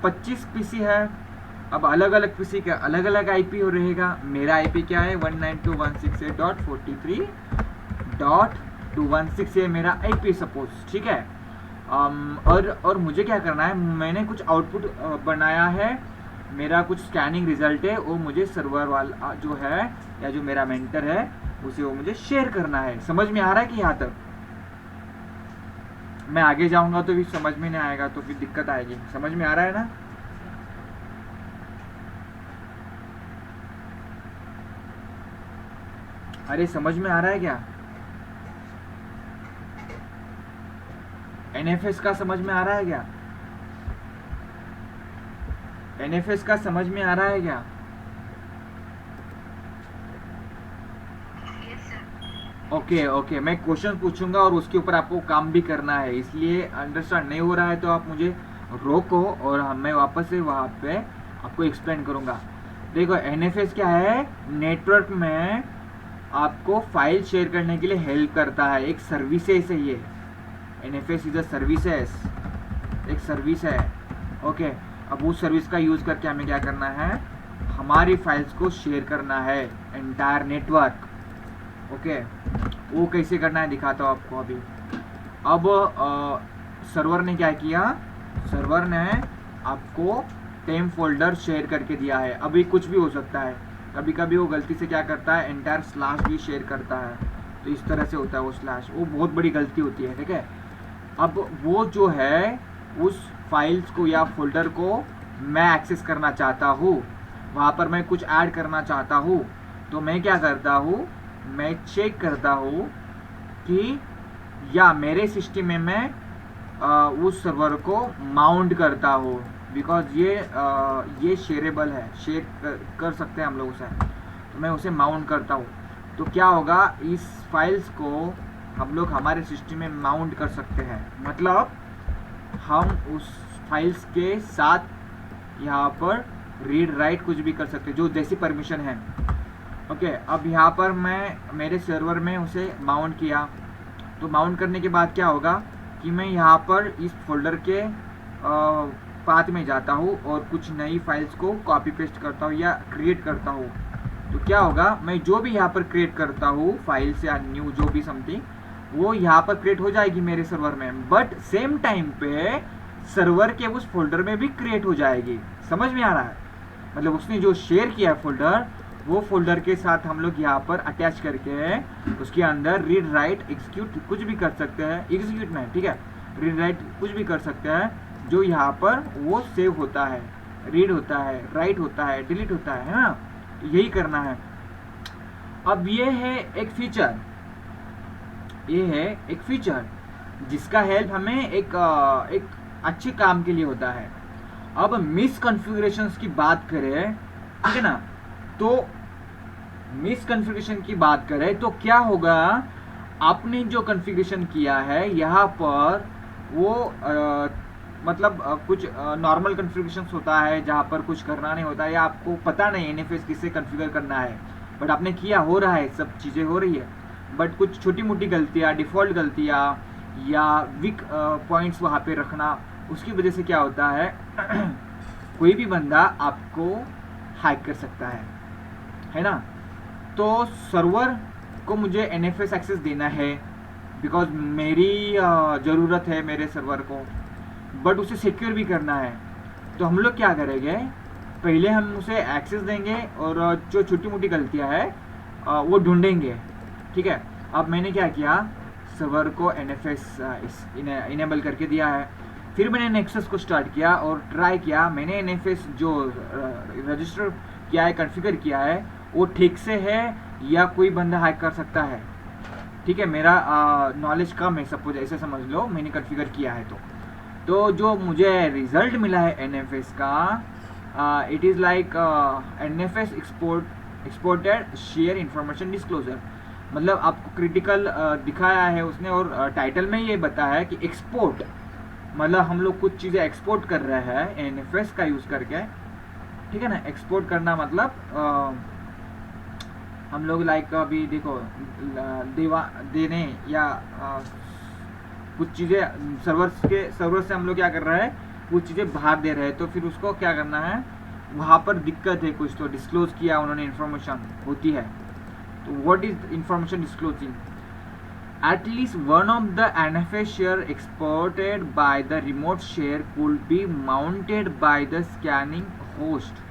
25 पीसी है। अब अलग अलग पीसी का अलग अलग आईपी हो रहेगा। मेरा आईपी क्या है 192.168.43.216 ये मेरा आईपी सपोज, ठीक है। और मुझे क्या करना है, मैंने कुछ आउटपुट बनाया है, मेरा कुछ स्कैनिंग रिजल्ट है, वो मुझे सर्वर वाला जो है या जो मेरा मेंटर है उसे वो मुझे शेयर करना है। समझ में आ रहा है कि यहाँ तक? मैं आगे जाऊंगा तो भी समझ में नहीं आएगा, तो फिर दिक्कत आएगी। समझ में आ रहा है ना? अरे समझ में आ रहा है क्या? एनएफएस का समझ में आ रहा है क्या? एनएफएस का समझ में आ रहा है क्या? ओके, मैं क्वेश्चन पूछूंगा और उसके ऊपर आपको काम भी करना है, इसलिए अंडरस्टैंड नहीं हो रहा है तो आप मुझे रोको और मैं वापस से वहाँ पे आपको एक्सप्लेन करूंगा। देखो एनएफएस क्या है, नेटवर्क में आपको फाइल शेयर करने के लिए हेल्प करता है, एक सर्विसेज है ये। एनएफएस इज अ सर्विसेज, एक सर्विस है। ओके, अब उस सर्विस का यूज करके हमें क्या करना है, हमारी फाइल्स को शेयर करना है एंटायर नेटवर्क। ओके, वो कैसे करना है दिखाता हूँ आपको अभी। अब सर्वर ने क्या किया, सर्वर ने आपको टेम्प फोल्डर शेयर करके दिया है। अभी कुछ भी हो सकता है, कभी कभी वो गलती से क्या करता है, एंटायर स्लैश भी शेयर करता है, तो इस तरह से होता है वो स्लैश, वो बहुत बड़ी गलती होती है, ठीक है। अब वो जो है उस फाइल्स को या फोल्डर को मैं एक्सेस करना चाहता हूँ, वहाँ पर मैं कुछ ऐड करना चाहता हूँ, तो मैं क्या करता हूँ, मैं चेक करता हूँ कि या मेरे सिस्टम में मैं उस सर्वर को माउंट करता हूँ, बिकॉज ये शेयरेबल है, शेयर कर सकते हैं हम लोग उसे, तो मैं उसे माउंट करता हूँ। तो क्या होगा, इस फाइल्स को हम लोग हमारे सिस्टम में माउंट कर सकते हैं, मतलब हम उस फाइल्स के साथ यहाँ पर रीड राइट कुछ भी कर सकते हैं, जो जैसी परमिशन है। ओके, अब यहाँ पर मैं मेरे सर्वर में उसे माउंट किया, तो माउंट करने के बाद क्या होगा कि मैं यहाँ पर इस फोल्डर के पाथ में जाता हूँ और कुछ नई फाइल्स को कॉपी पेस्ट करता हूँ या क्रिएट करता हूँ। तो क्या होगा, मैं जो भी यहाँ पर क्रिएट करता हूँ फाइल्स या न्यू जो भी समथिंग, वो यहाँ पर क्रिएट हो जाएगी मेरे सर्वर में, बट सेम टाइम पे सर्वर के उस फोल्डर में भी क्रिएट हो जाएगी। समझ में आ रहा है? मतलब उसने जो शेयर किया है फोल्डर, वो फोल्डर के साथ हम लोग यहाँ पर अटैच करके उसके अंदर रीड राइट एग्जीक्यूट कुछ भी कर सकते हैं, एग्जीक्यूट में, ठीक है, रीड राइट कुछ भी कर सकते हैं, जो यहाँ पर वो सेव होता है, रीड होता है, राइट होता है, डिलीट होता है ना, तो यही करना है। अब ये है एक फीचर, ये है एक फीचर जिसका हेल्प हमें एक अच्छे काम के लिए होता है। अब मिसकॉन्फ़िगरेशंस की बात करें, ठीक है ना, तो मिसकॉन्फ़िगरेशन की बात करें तो क्या होगा, आपने जो कॉन्फ़िगरेशन किया है यहाँ पर वो मतलब कुछ नॉर्मल कॉन्फ़िगरेशंस होता है जहाँ पर कुछ करना नहीं होता है, या आपको पता नहीं एनएफएस किससे कॉन्फ़िगर करना है, बट आपने किया, हो रहा है, सब चीज़ें हो रही है, बट कुछ छोटी मोटी गलतियाँ, डिफ़ॉल्ट गलतियाँ या वीक पॉइंट्स वहाँ पे रखना, उसकी वजह से क्या होता है कोई भी बंदा आपको हैक कर सकता है ना। तो सर्वर को मुझे एनएफएस एक्सेस देना है बिकॉज मेरी ज़रूरत है मेरे सर्वर को, बट उसे सिक्योर भी करना है। तो हम लोग क्या करेंगे, पहले हम उसे एक्सेस देंगे और जो छोटी मोटी गलतियां है वो ढूंढेंगे, ठीक है। अब मैंने क्या किया, सर्वर को एनएफएस इनेबल करके दिया है, फिर मैंने नेक्सस को स्टार्ट किया और ट्राई किया, मैंने एनएफएस जो रजिस्टर किया है, कॉन्फ़िगर किया है, वो ठीक से है या कोई बंदा हैक कर सकता है, ठीक है। मेरा नॉलेज कम है, सपोज ऐसे समझ लो, मैंने कॉन्फ़िगर किया है। तो जो मुझे रिजल्ट मिला है एनएफएस का, it is like NFS exported share information disclosure, मतलब आपको क्रिटिकल दिखाया है उसने, और टाइटल में ये बताया है कि एक्सपोर्ट, मतलब हम लोग कुछ चीज़ें एक्सपोर्ट कर रहे हैं एनएफएस का यूज़ करके, ठीक है ना। एक्सपोर्ट करना मतलब हम लोग लाइक अभी देखो देने या कुछ चीज़ें सर्वर से हम लोग क्या कर रहे हैं, कुछ चीज़ें बाहर दे रहे हैं, तो फिर उसको क्या करना है, वहाँ पर दिक्कत है कुछ, तो डिस्क्लोज किया उन्होंने, इन्फॉर्मेशन होती है। तो what is information disclosing? At least one of the NFS share exported by the remote share could be mounted by the scanning host।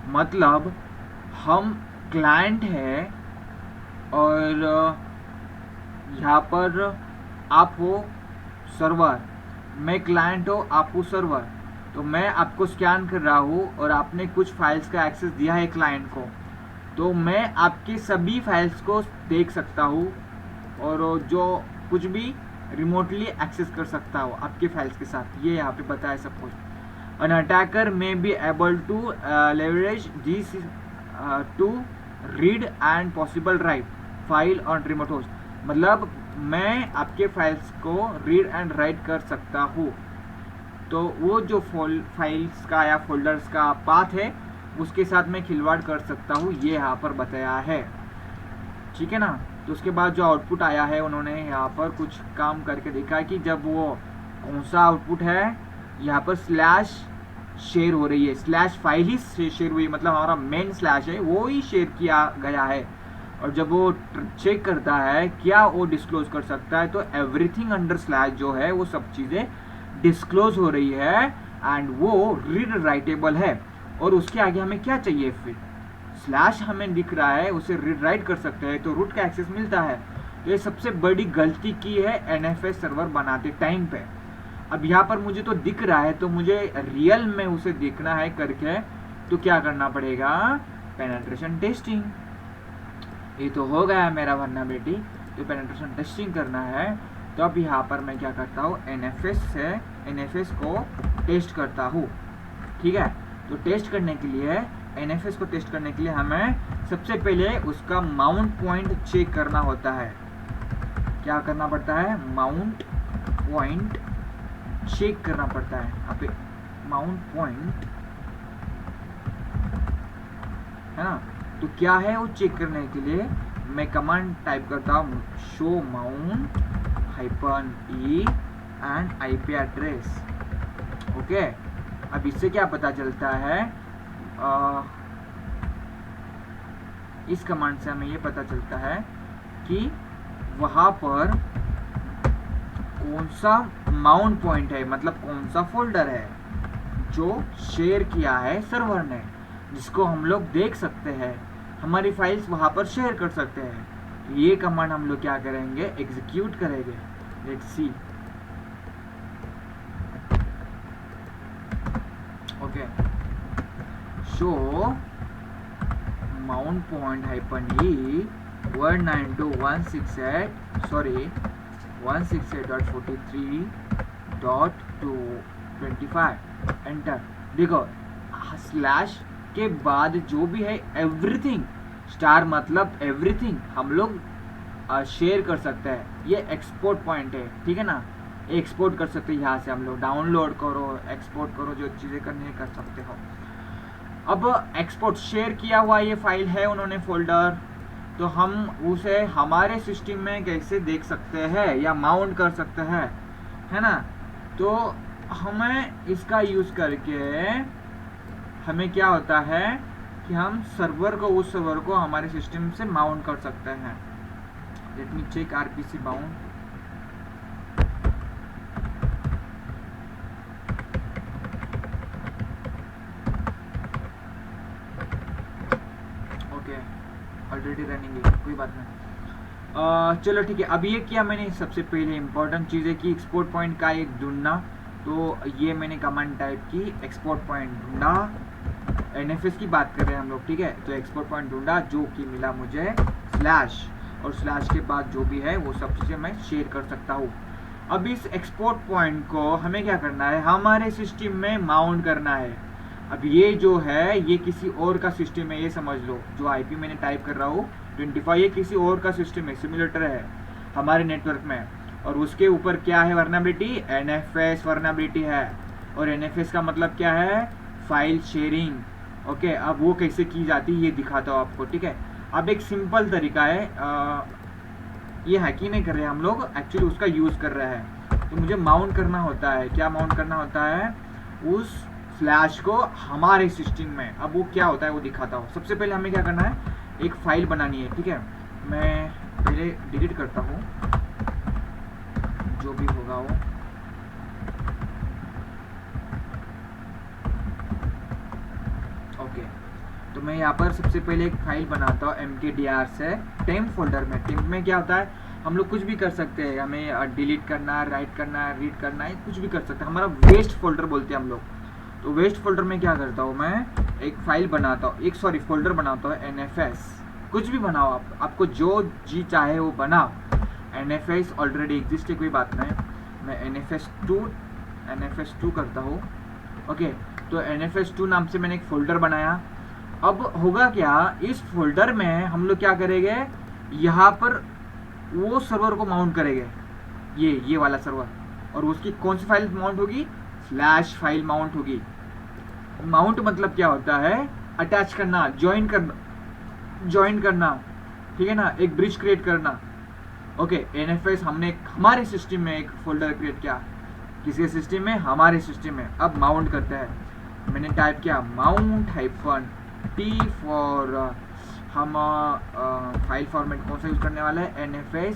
मतलब हम क्लाइंट है और यहाँ पर आप हो सर्वर, मैं क्लाइंट हो, आप हो सर्वर, तो मैं आपको स्कैन कर रहा हूँ और आपने कुछ फाइल्स का एक्सेस दिया है क्लाइंट को, तो मैं आपकी सभी फाइल्स को देख सकता हूँ और जो कुछ भी रिमोटली एक्सेस कर सकता हो आपके फाइल्स के साथ। ये यहाँ पे बताया सब कुछ। An attacker may be able to leverage this to read and possible write file on remote host. मतलब मैं आपके फाइल्स को रीड एंड राइट कर सकता हूँ, तो वो जो फाइल्स का या फोल्डर्स का पाथ है उसके साथ मैं खिलवाड़ कर सकता हूँ, ये यहाँ पर बताया है, ठीक है ना। तो उसके बाद जो आउटपुट आया है, उन्होंने यहाँ पर कुछ काम करके देखा है कि जब वो कौन सा आउटपुट है, यहाँ पर स्लैश शेयर हो रही है, स्लैश फाइल ही शेयर हुई, मतलब हमारा मेन स्लैश है वो ही शेयर किया गया है। और जब वो चेक करता है क्या वो डिस्क्लोज कर सकता है, तो एवरीथिंग अंडर स्लैश जो है वो सब चीज़ें डिस्क्लोज हो रही है एंड वो रीड राइटेबल है। और उसके आगे हमें क्या चाहिए, फिर स्लैश हमें दिख रहा है, उसे रीड राइट कर सकते हैं, तो रूट का एक्सेस मिलता है। तो ये सबसे बड़ी गलती की है एनएफएस सर्वर बनाते टाइम पे। अब यहाँ पर मुझे तो दिख रहा है, तो मुझे रियल में उसे देखना है करके, तो क्या करना पड़ेगा, पेनिट्रेशन टेस्टिंग। ये तो हो गया मेरा वल्नरेबिलिटी, तो पेनिट्रेशन टेस्टिंग करना है। तो अब यहाँ पर मैं क्या करता हूँ, एनएफएस को टेस्ट करता हूँ, ठीक है। तो टेस्ट करने के लिए, एनएफएस को टेस्ट करने के लिए हमें सबसे पहले उसका माउंट पॉइंट चेक करना होता है। क्या करना पड़ता है, माउंट पॉइंट चेक करना पड़ता है। यहाँ पे माउंट पॉइंट है ना, तो क्या है वो चेक करने के लिए मैं कमांड टाइप करता हूँ, show mount -e and IP address. Okay, अब इससे क्या पता चलता है, इस कमांड से हमें ये पता चलता है कि वहाँ पर कौन सा माउंट पॉइंट है, मतलब कौन सा फोल्डर है जो शेयर किया है सर्वर ने, जिसको हम लोग देख सकते हैं, हमारी फाइल्स वहाँ पर शेयर कर सकते हैं। ये कमांड हम लोग क्या करेंगे, एग्जीक्यूट करेंगे। Let's see. Okay, show mount point -e 192.168.43.225 enter. देखो स्लैश के बाद जो भी है एवरीथिंग, स्टार मतलब एवरीथिंग हम लोग शेयर कर सकते हैं। ये एक्सपोर्ट पॉइंट है, ठीक है ना, एक्सपोर्ट कर सकते हैं यहाँ से, हम लोग डाउनलोड करो, एक्सपोर्ट करो, जो चीज़ें करनी है कर सकते हो। अब एक्सपोर्ट शेयर किया हुआ ये फाइल है उन्होंने फोल्डर, तो हम उसे हमारे सिस्टम में कैसे देख सकते हैं या माउंट कर सकते हैं, है ना। तो हमें इसका यूज़ करके हमें क्या होता है कि हम सर्वर को, उस सर्वर को हमारे सिस्टम से माउंट कर सकते हैं। Let me check RPC mount. Okay, already running है, कोई बात नहीं। चलो ठीक है। अब ये किया मैंने, सबसे पहले इंपॉर्टेंट चीज़ है कि एक्सपोर्ट पॉइंट का एक ढूंढना, तो ये मैंने कमांड टाइप की, एक्सपोर्ट पॉइंट ढूंढा, एनएफएस की बात कर रहे हैं हम लोग, ठीक है। तो एक्सपोर्ट पॉइंट ढूंढा, जो कि मिला मुझे स्लैश, और स्लैश के बाद जो भी है वो सब चीज़ें मैं शेयर कर सकता हूँ। अब इस एक्सपोर्ट पॉइंट को हमें क्या करना है, हमारे सिस्टम में माउंट करना है। अब ये जो है ये किसी और का सिस्टम है, ये समझ लो, जो आईपी मैंने टाइप कर रहा हूँ 25, ये किसी और का सिस्टम है, सिमुलेटर है हमारे नेटवर्क में, और उसके ऊपर क्या है वर्नेबिलिटी, NFS वर्नेबिलिटी है। और NFS का मतलब क्या है, फाइल शेयरिंग। ओके, अब वो कैसे की जाती है ये दिखाता हूँ आपको, ठीक है। अब एक सिंपल तरीका है, ये हैकिंग नहीं कर रहे हम लोग, एक्चुअली उसका यूज़ कर रहे हैं। तो मुझे माउंट करना होता है, क्या माउंट करना होता है, उस फ्लैश को हमारे सिस्टम में। अब वो क्या होता है वो दिखाता हूँ। सबसे पहले हमें क्या करना है, एक फाइल बनानी है, ठीक है। मैं पहले डिलीट करता हूँ जो भी होगा वो। ओके, तो मैं यहाँ पर सबसे पहले एक फाइल बनाता हूँ mkdir से टेम्प फोल्डर में। टेम्प में क्या होता है, हम लोग कुछ भी कर सकते हैं, हमें डिलीट करना, राइट करना, रीड करना है, कुछ भी कर सकते हैं। हमारा वेस्ट फोल्डर बोलते हैं हम लोग। तो वेस्ट फोल्डर में क्या करता हूँ, मैं एक फाइल बनाता हूँ, फोल्डर बनाता हूँ NFS। कुछ भी बनाओ आप, आपको जो जी चाहे वो बनाओ। NFS ऑलरेडी एग्जिस्ट है, कोई बात नहीं। मैं NFS2 करता हूँ। ओके, तो NFS2 नाम से मैंने एक फोल्डर बनाया। अब होगा क्या, इस फोल्डर में हम लोग क्या करेंगे, यहाँ पर वो सर्वर को माउंट करेंगे, ये वाला सर्वर। और उसकी कौन सी फाइल माउंट होगी, स्लैश फाइल माउंट होगी। माउंट मतलब क्या होता है, अटैच करना, ज्वाइन करना, ठीक है ना, एक ब्रिज क्रिएट करना। ओके, NFS हमने हमारे सिस्टम में एक फोल्डर क्रिएट किया, किसी सिस्टम में, हमारे सिस्टम में। अब माउंट करते हैं, मैंने टाइप किया माउंट -t फॉर, हम फाइल फॉर्मेट कौन सा यूज करने वाला है, NFS।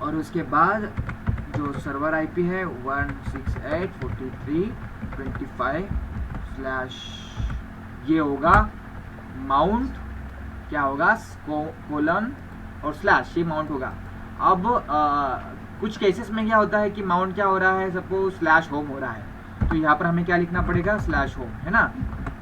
और उसके बाद जो सर्वर IP है 168.43.25/ ये होगा माउंट, क्या होगा, कोलन और स्लैश, ये माउंट होगा। अब कुछ केसेस में क्या होता है कि माउंट क्या हो रहा है, सपोज स्लैश होम हो रहा है, तो यहाँ पर हमें क्या लिखना पड़ेगा, स्लैश होम, है ना।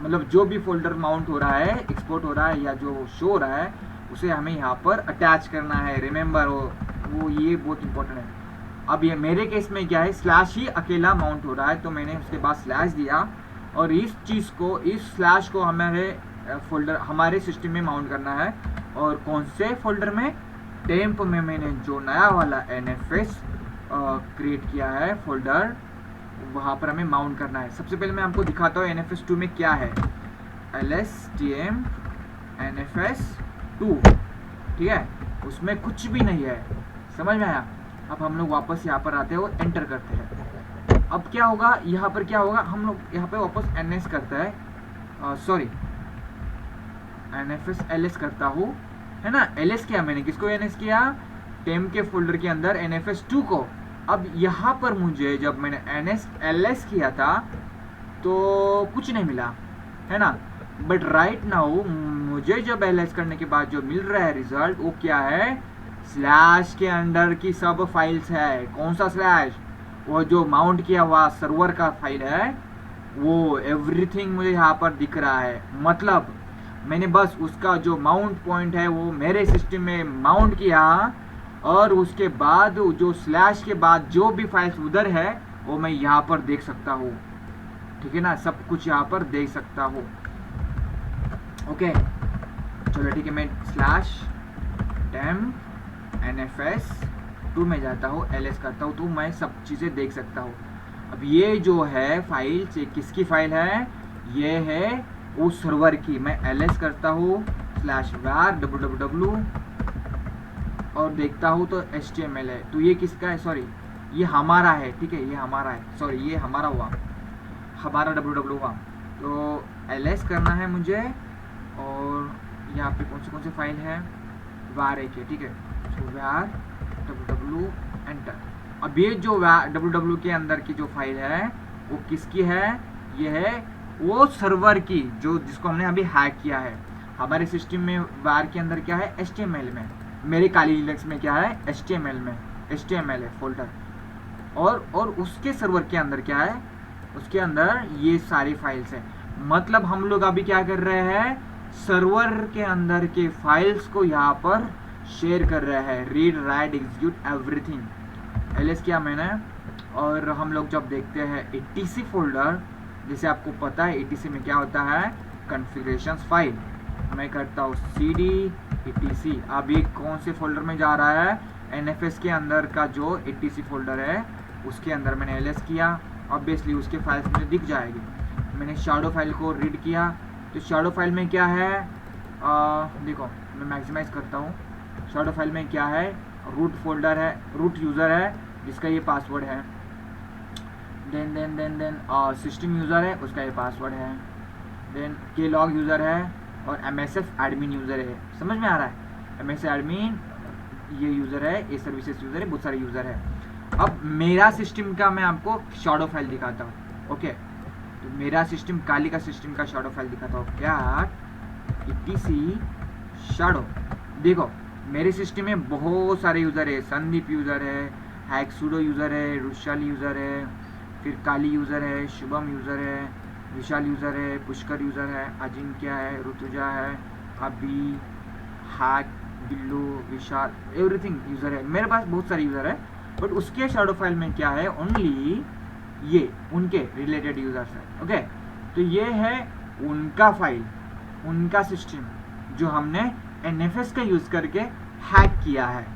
मतलब जो भी फोल्डर माउंट हो रहा है, एक्सपोर्ट हो रहा है या जो शो हो रहा है, उसे हमें यहाँ पर अटैच करना है। रिमेंबर वो ये बहुत इंपॉर्टेंट है। अब ये मेरे केस में क्या है, स्लैश ही अकेला माउंट हो रहा है, तो मैंने उसके बाद स्लैश दिया। और इस चीज़ को, इस स्लैश को हमारे फोल्डर, हमारे सिस्टम में माउंट करना है। और कौन से फोल्डर में, टेम्प में मैंने जो नया वाला NFS क्रिएट किया है फोल्डर, वहाँ पर हमें माउंट करना है। सबसे पहले मैं आपको दिखाता हूँ NFS2 में क्या है, LSTM NFS2, ठीक है, उसमें कुछ भी नहीं है, समझ में आया। अब हम लोग वापस यहाँ पर आते हैं और एंटर करते हैं। अब क्या होगा, यहाँ पर क्या होगा, हम लोग यहाँ पे वापस NS करता है, सॉरी NFS LS करता हूँ, है ना। LS किया मैंने, किसको NS किया, टेम्प के फोल्डर के अंदर NFS2 को। अब यहाँ पर मुझे जब मैंने LS किया था तो कुछ नहीं मिला, है ना। बट राइट नाउ मुझे जब LS करने के बाद जो मिल रहा है रिजल्ट, वो क्या है, स्लैश के अंदर की सब फाइल्स है। कौन सा स्लैश, वो जो माउंट किया हुआ सर्वर का फाइल है, वो एवरीथिंग मुझे यहाँ पर दिख रहा है। मतलब मैंने बस उसका जो माउंट पॉइंट है वो मेरे सिस्टम में माउंट किया, और उसके बाद जो स्लैश के बाद जो भी फाइल्स उधर है वो मैं यहाँ पर देख सकता हूँ, ठीक है ना, सब कुछ यहाँ पर देख सकता हूँ। ओके, चलो ठीक है, मैं /temp NFS2 में जाता हूँ, LS करता हूँ, तो मैं सब चीज़ें देख सकता हूँ। अब ये जो है फाइल, किसकी फाइल है, ये है उस सर्वर की। मैं LS करता हूँ /var www और देखता हूँ तो HTML है। तो ये किसका है, सॉरी ये हमारा है, ठीक है, ये हमारा है, सॉरी ये हमारा हुआ, हमारा www हुआ। तो LS करना है मुझे, और यहाँ पे कौन से फाइल है, var एक है, ठीक है। तो var www एंटर। अब ये जो www के अंदर की जो फाइल है वो किसकी है, ये है वो सर्वर की, जो जिसको हमने अभी हैक किया है। हमारे सिस्टम में var के अंदर क्या है, HTML में, मेरे काली लिनक्स में क्या है, HTML में, HTML है फोल्डर। और उसके सर्वर के अंदर क्या है, उसके अंदर ये सारी फाइल्स है। मतलब हम लोग अभी क्या कर रहे हैं, सर्वर के अंदर के फाइल्स को यहाँ पर शेयर कर रहे हैं, read write execute everything. LS किया मैंने, और हम लोग जब देखते हैं etc फोल्डर, जैसे आपको पता है etc में क्या होता है, कॉन्फ़िगरेशंस फाइल। मैं करता हूँ cd etc। अब ये कौन से फोल्डर में जा रहा है, NFS के अंदर का जो etc फोल्डर है उसके अंदर मैंने ls किया, ऑब्वियसली उसके फाइल्स मुझे दिख जाएगी। मैंने शैडो फाइल को रीड किया, तो शैडो फाइल में क्या है, देखो मैं मैक्सिमाइज करता हूँ। शैडो फाइल में क्या है, रूट फोल्डर है, रूट यूज़र है जिसका ये पासवर्ड है, देन सिस्टम यूज़र है उसका ये पासवर्ड है, देन के लॉग यूज़र है और MSF एडमिन यूज़र है। समझ में आ रहा है, MSF एडमिन ये यूज़र है, ये सर्विसेज यूज़र है, बहुत सारे यूज़र है। अब मेरा सिस्टम का मैं आपको शैडो फाइल दिखाता हूँ। ओके, तो मेरा सिस्टम, काली का सिस्टम का शैडो फाइल दिखाता हूँ। क्या etc शैडो, देखो मेरे सिस्टम में बहुत सारे यूज़र है, संदीप यूज़र है, हैक सूडो यूज़र है, रुशाल यूज़र है, फिर काली यूज़र है, शुभम यूज़र है, विशाल यूज़र है, पुष्कर यूज़र है, अजिंक्य है, ऋतुजा है, अभी, हैक, बिल्लू, विशाल, एवरीथिंग यूज़र है। मेरे पास बहुत सारे यूज़र है, बट उसके शैडो फाइल में क्या है, ओनली ये उनके रिलेटेड यूज़र्स है। ओके, तो ये है उनका फाइल, उनका सिस्टम जो हमने NFS का यूज़ करके हैक किया है।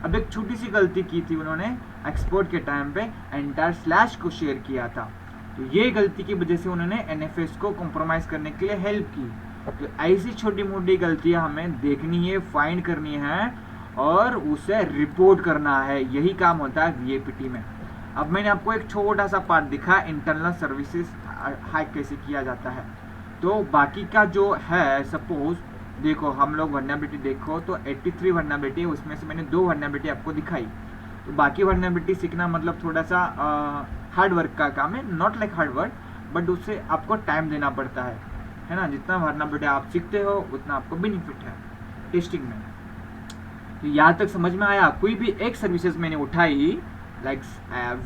अब एक छोटी सी गलती की थी उन्होंने, एक्सपोर्ट के टाइम पे एंटायर स्लैश को शेयर किया था, तो ये गलती की वजह से उन्होंने NFS को कॉम्प्रोमाइज़ करने के लिए हेल्प की। तो ऐसी छोटी मोटी गलतियां हमें देखनी है, फाइंड करनी है और उसे रिपोर्ट करना है, यही काम होता है VAPT में। अब मैंने आपको एक छोटा सा पार्ट दिखा, इंटरनल सर्विसेज हैक कैसे किया जाता है। तो बाकी का जो है, सपोज देखो हम लोग वर्नेबिलिटी देखो तो 83 वर्नेबिलिटी है, उसमें से मैंने 2 वर्नेबिलिटी आपको दिखाई। तो बाकी वर्नेबिलिटी सीखना मतलब थोड़ा सा हार्ड वर्क का काम है, not like hard work, but उससे आपको टाइम देना पड़ता है ना। जितना वर्नेबिलिटी आप सीखते हो उतना आपको बेनिफिट है टेस्टिंग में। तो यहाँ तक समझ में आया? कोई भी एक सर्विसेज मैंने उठाई लाइक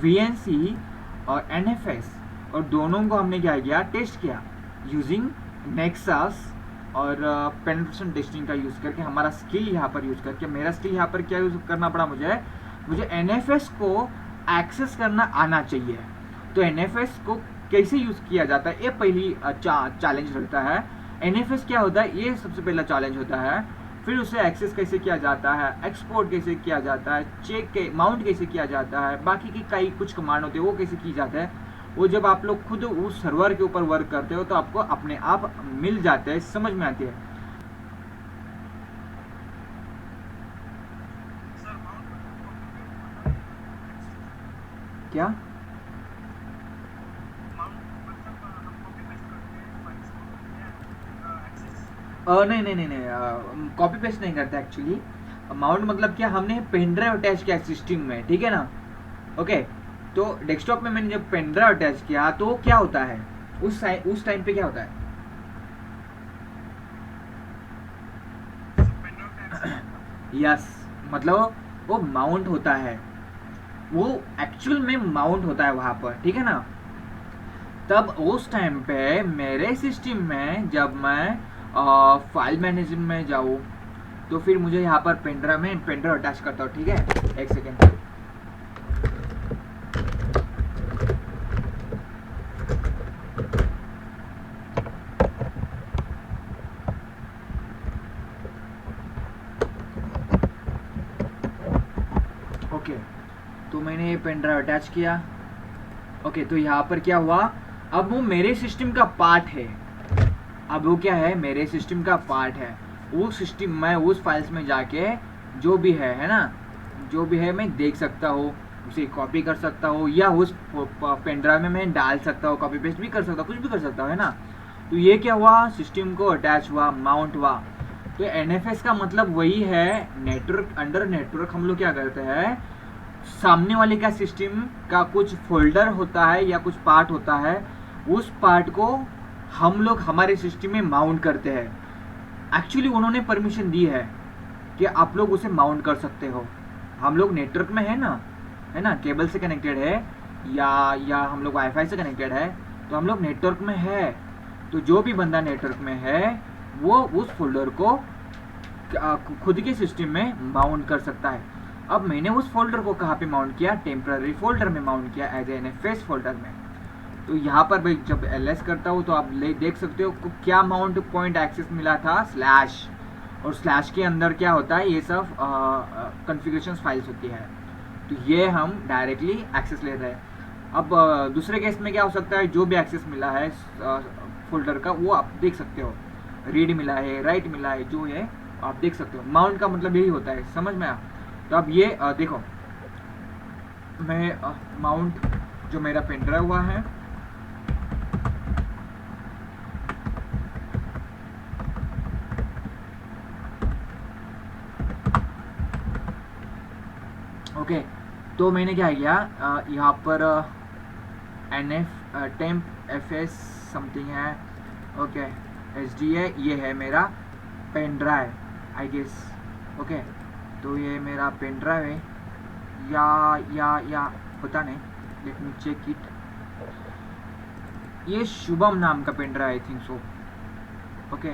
VNC और NFS, और दोनों को हमने क्या किया, टेस्ट किया यूजिंग नेक्सस और पेनिट्रेशन टेस्टिंग का यूज़ करके, हमारा स्किल यहाँ पर यूज़ करके। मेरा स्किल यहाँ पर क्या यूज़ करना पड़ा, मुझे NFS को एक्सेस करना आना चाहिए। तो NFS को कैसे यूज़ किया जाता है, ये पहली चैलेंज रहता है। NFS क्या होता है, ये सबसे पहला चैलेंज होता है। फिर उसे एक्सेस कैसे किया जाता है, एक्सपोर्ट कैसे किया जाता है, चेक के माउंट कैसे किया जाता है, बाकी की कई कुछ कमांड होते हैं वो कैसे की जाता है। वो जब आप लोग खुद उस सर्वर के ऊपर वर्क करते हो तो आपको अपने आप मिल जाते हैं, समझ में आती है। क्या नहीं, कॉपी पेस्ट नहीं करते एक्चुअली। माउंट मतलब क्या, हमने पेन ड्राइव अटैच किया सिस्टम में, ठीक है ना। ओके, तो डेस्कटॉप में मैंने जब पेन ड्राइव अटैच किया तो क्या होता है, उस टाइम पे क्या होता है, यस मतलब वो माउंट होता है, वो एक्चुअल में माउंट होता है वहां पर, ठीक है ना। तब उस टाइम पे मेरे सिस्टम में जब मैं फाइल मैनेजर में जाऊँ तो फिर मुझे यहाँ पर पेन ड्राइव अटैच करता हूँ, ठीक है। एक सेकेंड, ओके, तो मैंने पेन ड्राइव अटैच किया। ओके, तो यहाँ पर क्या हुआ, अब वो मेरे सिस्टम का पार्ट है, अब वो क्या है, मेरे सिस्टम का पार्ट है। वो सिस्टम मैं उस फाइल्स में जाके जो भी है ना, जो भी है मैं देख सकता हूँ, उसे कॉपी कर सकता हूँ या उस पेन ड्राइव में मैं डाल सकता हूँ, कॉपी पेस्ट भी कर सकता हूँ, कुछ भी कर सकता हूँ, है ना। तो ये क्या हुआ, सिस्टम को अटैच हुआ, माउंट हुआ। तो NFS का मतलब वही है, नेटवर्क अंडर नेटवर्क हम लोग क्या करते हैं, सामने वाले का सिस्टम का कुछ फोल्डर होता है या कुछ पार्ट होता है, उस पार्ट को हम लोग हमारे सिस्टम में माउंट करते हैं। एक्चुअली उन्होंने परमिशन दी है कि आप लोग उसे माउंट कर सकते हो। हम लोग नेटवर्क में है ना, केबल से कनेक्टेड है या हम लोग वाईफाई से कनेक्टेड है, तो हम लोग नेटवर्क में है। तो जो भी बंदा नेटवर्क में है वो उस फोल्डर को खुद के सिस्टम में माउंट कर सकता है। अब मैंने उस फोल्डर को कहाँ पे माउंट किया, टेम्पररी फोल्डर में माउंट किया, एज NFS फोल्डर में। तो यहाँ पर भाई जब LS करता हूँ तो आप देख सकते हो क्या माउंट पॉइंट एक्सेस मिला था, स्लैश, और स्लैश के अंदर क्या होता है, ये सब कॉन्फ़िगरेशन फाइल्स होती है, तो ये हम डायरेक्टली एक्सेस ले रहे हैं। अब दूसरे केस में क्या हो सकता है, जो भी एक्सेस मिला है फोल्डर का वो आप देख सकते हो, रीड मिला है, राइट मिला है, जो है आप देख सकते हो। माउंट का मतलब यही होता है, समझ में आया। तो अब ये देखो, मैं माउंट जो मेरा पेन ड्राइव हुआ है, ओके, तो मैंने क्या किया, यहाँ पर NF टेम्प FS समथिंग है, ओके, SD है, ये है मेरा pen drive I guess, okay. तो ये मेरा पेन ड्राइव है या पता नहीं, लेट मी चेक इट। ये शुभम नाम का pen drive I think so, okay.